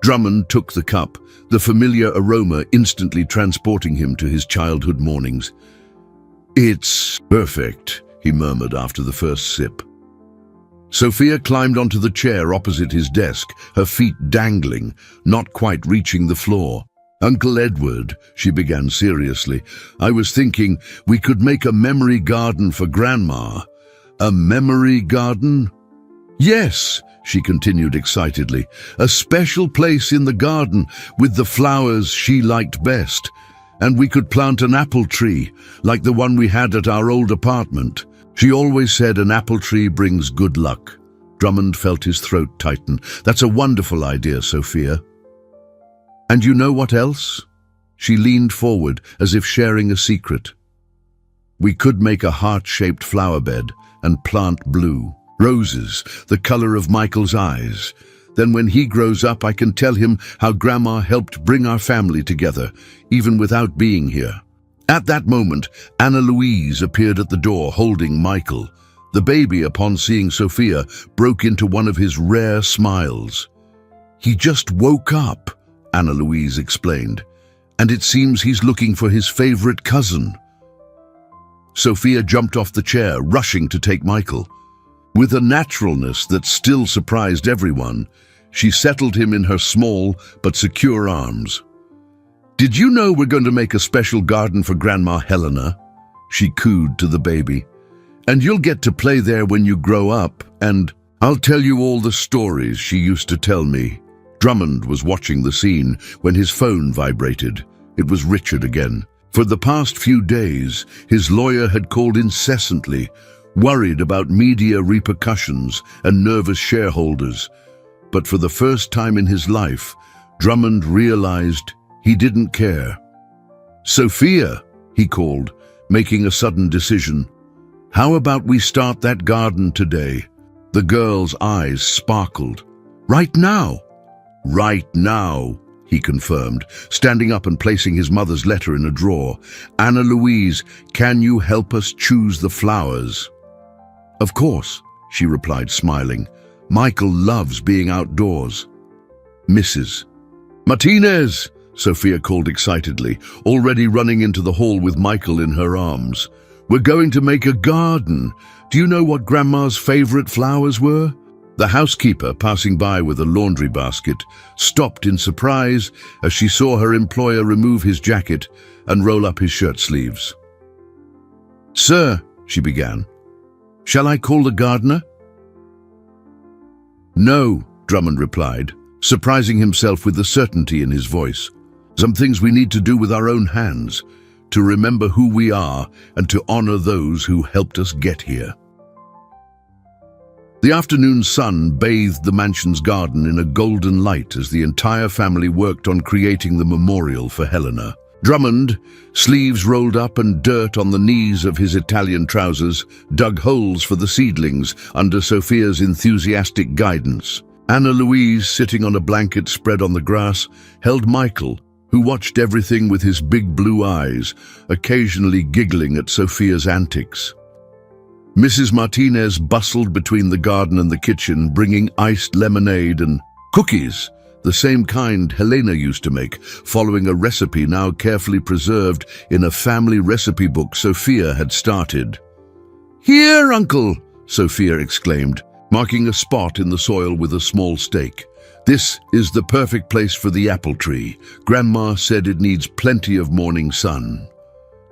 Drummond took the cup, the familiar aroma instantly transporting him to his childhood mornings. "It's perfect," he murmured after the first sip. Sophia climbed onto the chair opposite his desk, her feet dangling, not quite reaching the floor. "Uncle Edward," she began seriously, "I was thinking we could make a memory garden for Grandma." "A memory garden?" "Yes," she continued excitedly, "a special place in the garden with the flowers she liked best. And we could plant an apple tree, like the one we had at our old apartment. She always said an apple tree brings good luck." Drummond felt his throat tighten. "That's a wonderful idea, Sophia. And you know what else?" She leaned forward as if sharing a secret. "We could make a heart-shaped flower bed and plant blue roses, the color of Michael's eyes. Then when he grows up, I can tell him how Grandma helped bring our family together, even without being here." At that moment, Anna Louise appeared at the door holding Michael, The baby, upon seeing Sophia, broke into one of his rare smiles. "He just woke up," Anna Louise explained, "and it seems he's looking for his favorite cousin." Sophia jumped off the chair, rushing to take Michael. With a naturalness that still surprised everyone, she settled him in her small but secure arms. "Did you know we're going to make a special garden for Grandma Helena?" she cooed to the baby. "And you'll get to play there when you grow up, and I'll tell you all the stories she used to tell me." Drummond was watching the scene when his phone vibrated. It was Richard again. For the past few days, his lawyer had called incessantly, worried about media repercussions and nervous shareholders. But for the first time in his life, Drummond realized he didn't care. "Sophia," he called, making a sudden decision. "How about we start that garden today?" The girl's eyes sparkled. "Right now?" "Right now," he confirmed, standing up and placing his mother's letter in a drawer. "Anna Louise, can you help us choose the flowers?" "Of course," she replied, smiling. "Michael loves being outdoors." "Mrs. Martinez," Sophia called excitedly, already running into the hall with Michael in her arms. "We're going to make a garden. Do you know what Grandma's favorite flowers were?" The housekeeper, passing by with a laundry basket, stopped in surprise as she saw her employer remove his jacket and roll up his shirt sleeves. "Sir," she began, "shall I call the gardener?" "No," Drummond replied, surprising himself with the certainty in his voice. "Some things we need to do with our own hands, to remember who we are and to honor those who helped us get here." The afternoon sun bathed the mansion's garden in a golden light as the entire family worked on creating the memorial for Helena. Drummond, sleeves rolled up and dirt on the knees of his Italian trousers, dug holes for the seedlings under Sophia's enthusiastic guidance. Anna Louise, sitting on a blanket spread on the grass, held Michael, who watched everything with his big blue eyes, occasionally giggling at Sophia's antics. Mrs. Martinez bustled between the garden and the kitchen, bringing iced lemonade and cookies, the same kind Helena used to make, following a recipe now carefully preserved in a family recipe book Sophia had started. "Here, Uncle!" Sophia exclaimed, marking a spot in the soil with a small stake. "This is the perfect place for the apple tree. Grandma said it needs plenty of morning sun."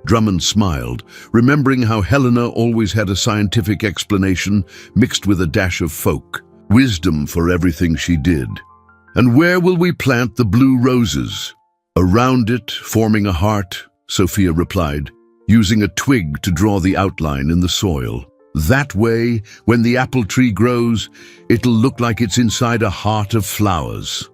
Drummond smiled, remembering how Helena always had a scientific explanation mixed with a dash of folk wisdom for everything she did. "And where will we plant the blue roses?" "Around it, forming a heart," Sophia replied, using a twig to draw the outline in the soil. "That way, when the apple tree grows, it'll look like it's inside a heart of flowers."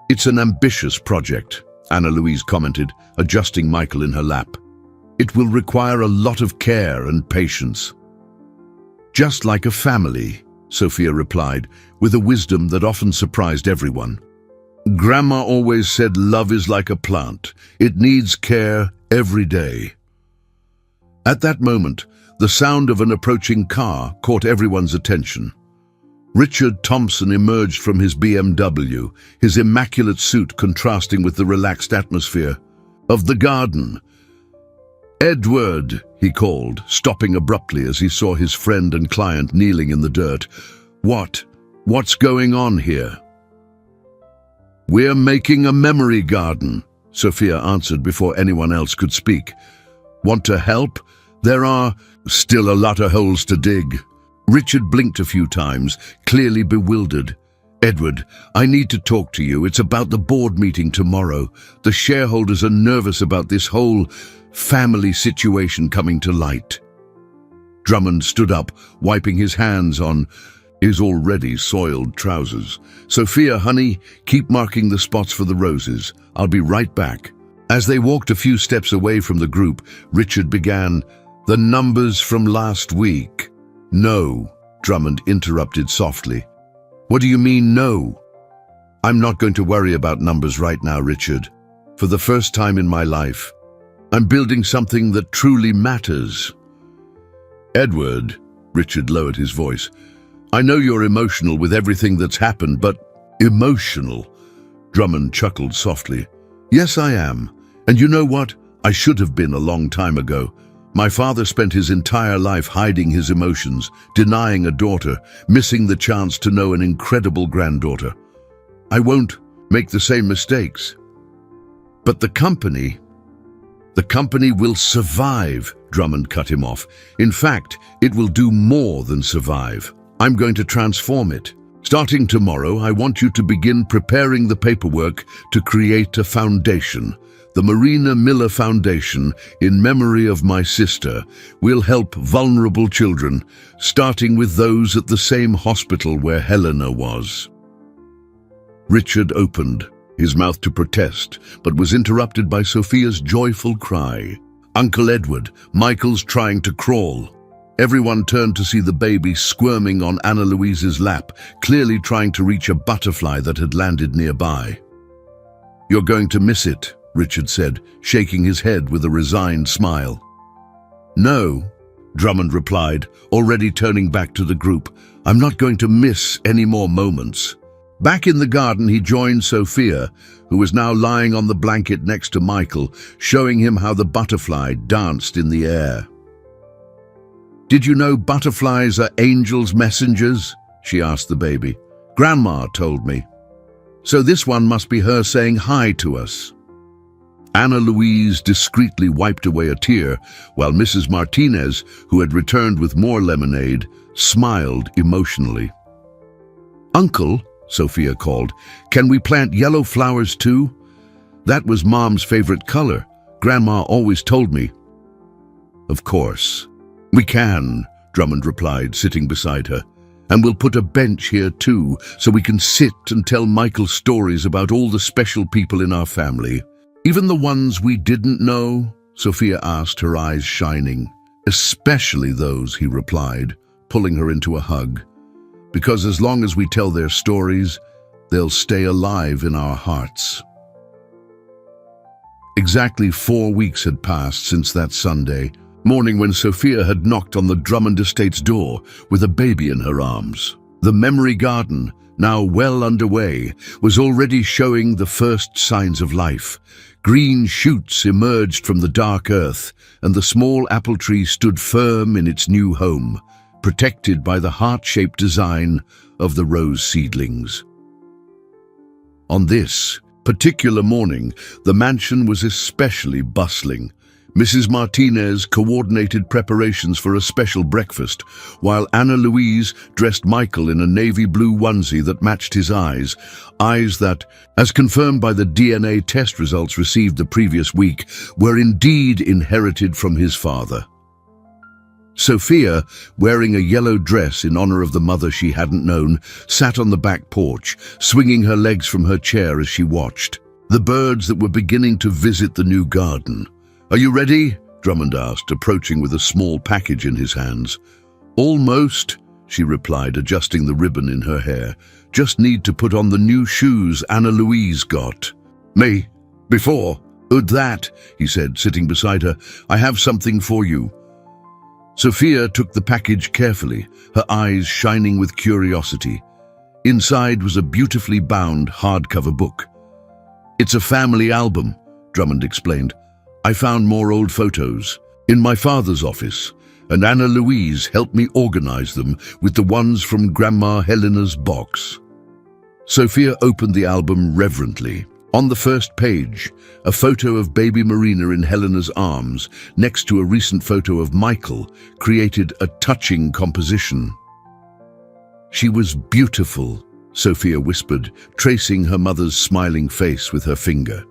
"It's an ambitious project," Anna Louise commented, adjusting Michael in her lap. "It will require a lot of care and patience." "Just like a family," Sophia replied, with a wisdom that often surprised everyone. "Grandma always said love is like a plant. It needs care every day." At that moment, the sound of an approaching car caught everyone's attention. Richard Thompson emerged from his BMW, his immaculate suit contrasting with the relaxed atmosphere of the garden. "Edward," he called, stopping abruptly as he saw his friend and client kneeling in the dirt. What's going on here?" "We're making a memory garden," Sophia answered before anyone else could speak. "Want to help? There are still a lot of holes to dig." Richard blinked a few times, clearly bewildered. "Edward, I need to talk to you. It's about the board meeting tomorrow. The shareholders are nervous about this whole family situation coming to light." Drummond stood up, wiping his hands on his already soiled trousers. "Sophia, honey, keep marking the spots for the roses. I'll be right back." As they walked a few steps away from the group, Richard began, "The numbers from last week." "No," Drummond interrupted softly. "What do you mean, no?" "I'm not going to worry about numbers right now, Richard. For the first time in my life, I'm building something that truly matters." Edward, Richard lowered his voice. I know you're emotional with everything that's happened, but emotional? Drummond chuckled softly. Yes, I am. And you know what? I should have been a long time ago. My father spent his entire life hiding his emotions, denying a daughter, missing the chance to know an incredible granddaughter. I won't make the same mistakes. But the company will survive, Drummond cut him off. In fact, it will do more than survive. I'm going to transform it. Starting tomorrow, I want you to begin preparing the paperwork to create a foundation. The Marina Miller Foundation, in memory of my sister, will help vulnerable children, starting with those at the same hospital where Helena was. Richard opened his mouth to protest, but was interrupted by Sophia's joyful cry. Uncle Edward, Michael's trying to crawl. Everyone turned to see the baby squirming on Anna Louise's lap, clearly trying to reach a butterfly that had landed nearby. You're going to miss it, Richard said, shaking his head with a resigned smile. No, Drummond replied, already turning back to the group. I'm not going to miss any more moments. Back in the garden, he joined Sophia, who was now lying on the blanket next to Michael, showing him how the butterfly danced in the air. Did you know butterflies are angels' messengers? She asked the baby. Grandma told me. So this one must be her saying hi to us. Anna Louise discreetly wiped away a tear, while Mrs. Martinez, who had returned with more lemonade, smiled emotionally. Uncle, Sophia called, can we plant yellow flowers too? That was Mom's favorite color. Grandma always told me. Of course. We can, Drummond replied, sitting beside her. And we'll put a bench here too, so we can sit and tell Michael stories about all the special people in our family. Even the ones we didn't know? Sophia asked, her eyes shining. Especially those, he replied, pulling her into a hug. Because as long as we tell their stories, they'll stay alive in our hearts. Exactly 4 weeks had passed since that Sunday morning when Sophia had knocked on the Drummond estate's door with a baby in her arms. The memory garden, now well underway, was already showing the first signs of life. Green shoots emerged from the dark earth, and the small apple tree stood firm in its new home, protected by the heart-shaped design of the rose seedlings. On this particular morning, the mansion was especially bustling. Mrs. Martinez coordinated preparations for a special breakfast, while Anna Louise dressed Michael in a navy blue onesie that matched his eyes that, as confirmed by the DNA test results received the previous week, were indeed inherited from his father. Sophia, wearing a yellow dress in honor of the mother she hadn't known, sat on the back porch, swinging her legs from her chair as she watched the birds that were beginning to visit the new garden. Are you ready? Drummond asked, approaching with a small package in his hands. Almost, she replied, adjusting the ribbon in her hair. Just need to put on the new shoes Anna Louise got. Me? Before? That, he said, sitting beside her. I have something for you. Sophia took the package carefully, her eyes shining with curiosity. Inside was a beautifully bound hardcover book. It's a family album, Drummond explained. I found more old photos in my father's office, and Anna Louise helped me organize them with the ones from Grandma Helena's box. Sophia opened the album reverently. On the first page, a photo of baby Marina in Helena's arms, next to a recent photo of Michael, created a touching composition. She was beautiful, Sophia whispered, tracing her mother's smiling face with her finger.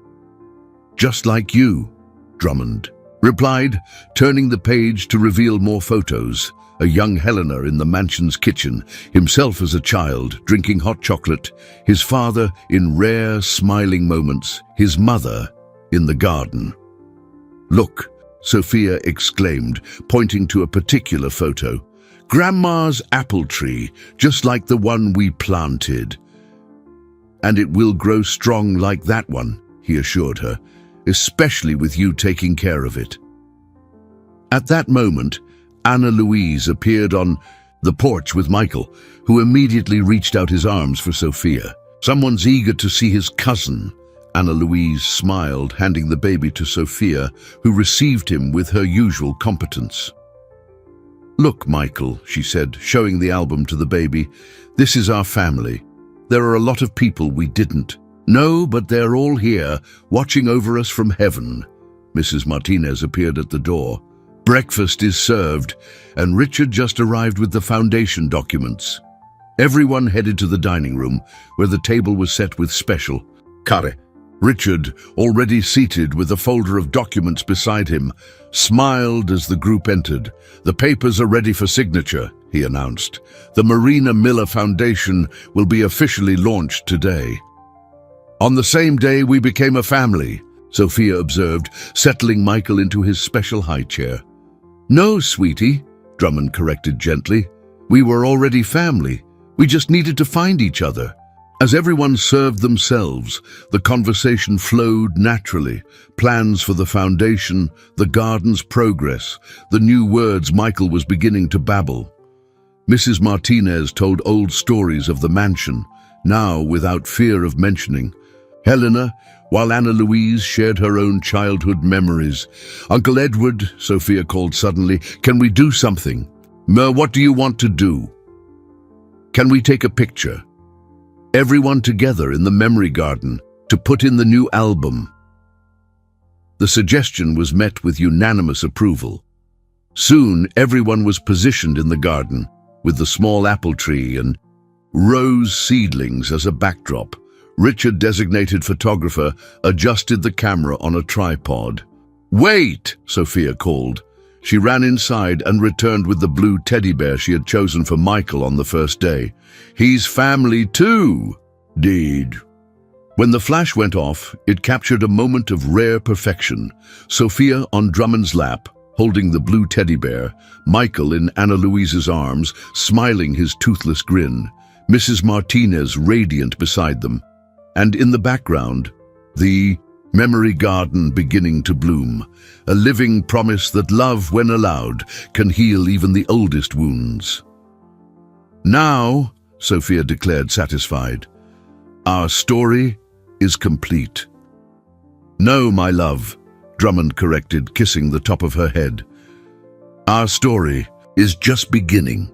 Just like you, Drummond replied, turning the page to reveal more photos. A young Helena in the mansion's kitchen, himself as a child, drinking hot chocolate, his father in rare, smiling moments, his mother in the garden. Look, Sophia exclaimed, pointing to a particular photo. Grandma's apple tree, just like the one we planted. And it will grow strong like that one, he assured her, especially with you taking care of it. At that moment, Anna Louise appeared on the porch with Michael, who immediately reached out his arms for Sophia. "Someone's eager to see his cousin." Anna Louise smiled, handing the baby to Sophia, who received him with her usual competence. "Look, Michael," she said, showing the album to the baby. "This is our family. There are a lot of people we didn't know, but they're all here, watching over us from heaven." Mrs. Martinez appeared at the door. "Breakfast is served, and Richard just arrived with the foundation documents." Everyone headed to the dining room, where the table was set with special care. Richard, already seated with a folder of documents beside him, smiled as the group entered. "The papers are ready for signature," he announced. "The Marina Miller Foundation will be officially launched today." "On the same day we became a family," Sophia observed, settling Michael into his special high chair. "No, sweetie," Drummond corrected gently. "We were already family. We just needed to find each other." As everyone served themselves, the conversation flowed naturally. Plans for the foundation, the garden's progress, the new words Michael was beginning to babble. Mrs. Martinez told old stories of the mansion, now without fear of mentioning Helena, while Anna Louise shared her own childhood memories. "Uncle Edward," Sophia called suddenly, "can we do something?" What do you want to do?" "Can we take a picture? Everyone together in the memory garden to put in the new album." The suggestion was met with unanimous approval. Soon everyone was positioned in the garden, with the small apple tree and rose seedlings as a backdrop. Richard, designated photographer, adjusted the camera on a tripod. "Wait!" Sophia called. She ran inside and returned with the blue teddy bear she had chosen for Michael on the first day. "He's family too." "Deed." When the flash went off, it captured a moment of rare perfection. Sophia on Drummond's lap, holding the blue teddy bear, Michael in Anna Louise's arms, smiling his toothless grin, Mrs. Martinez radiant beside them, and in the background, the memory garden beginning to bloom, a living promise that love, when allowed, can heal even the oldest wounds. "Now," Sophia declared, satisfied, "our story is complete." "No, my love," Drummond corrected, kissing the top of her head. "Our story is just beginning."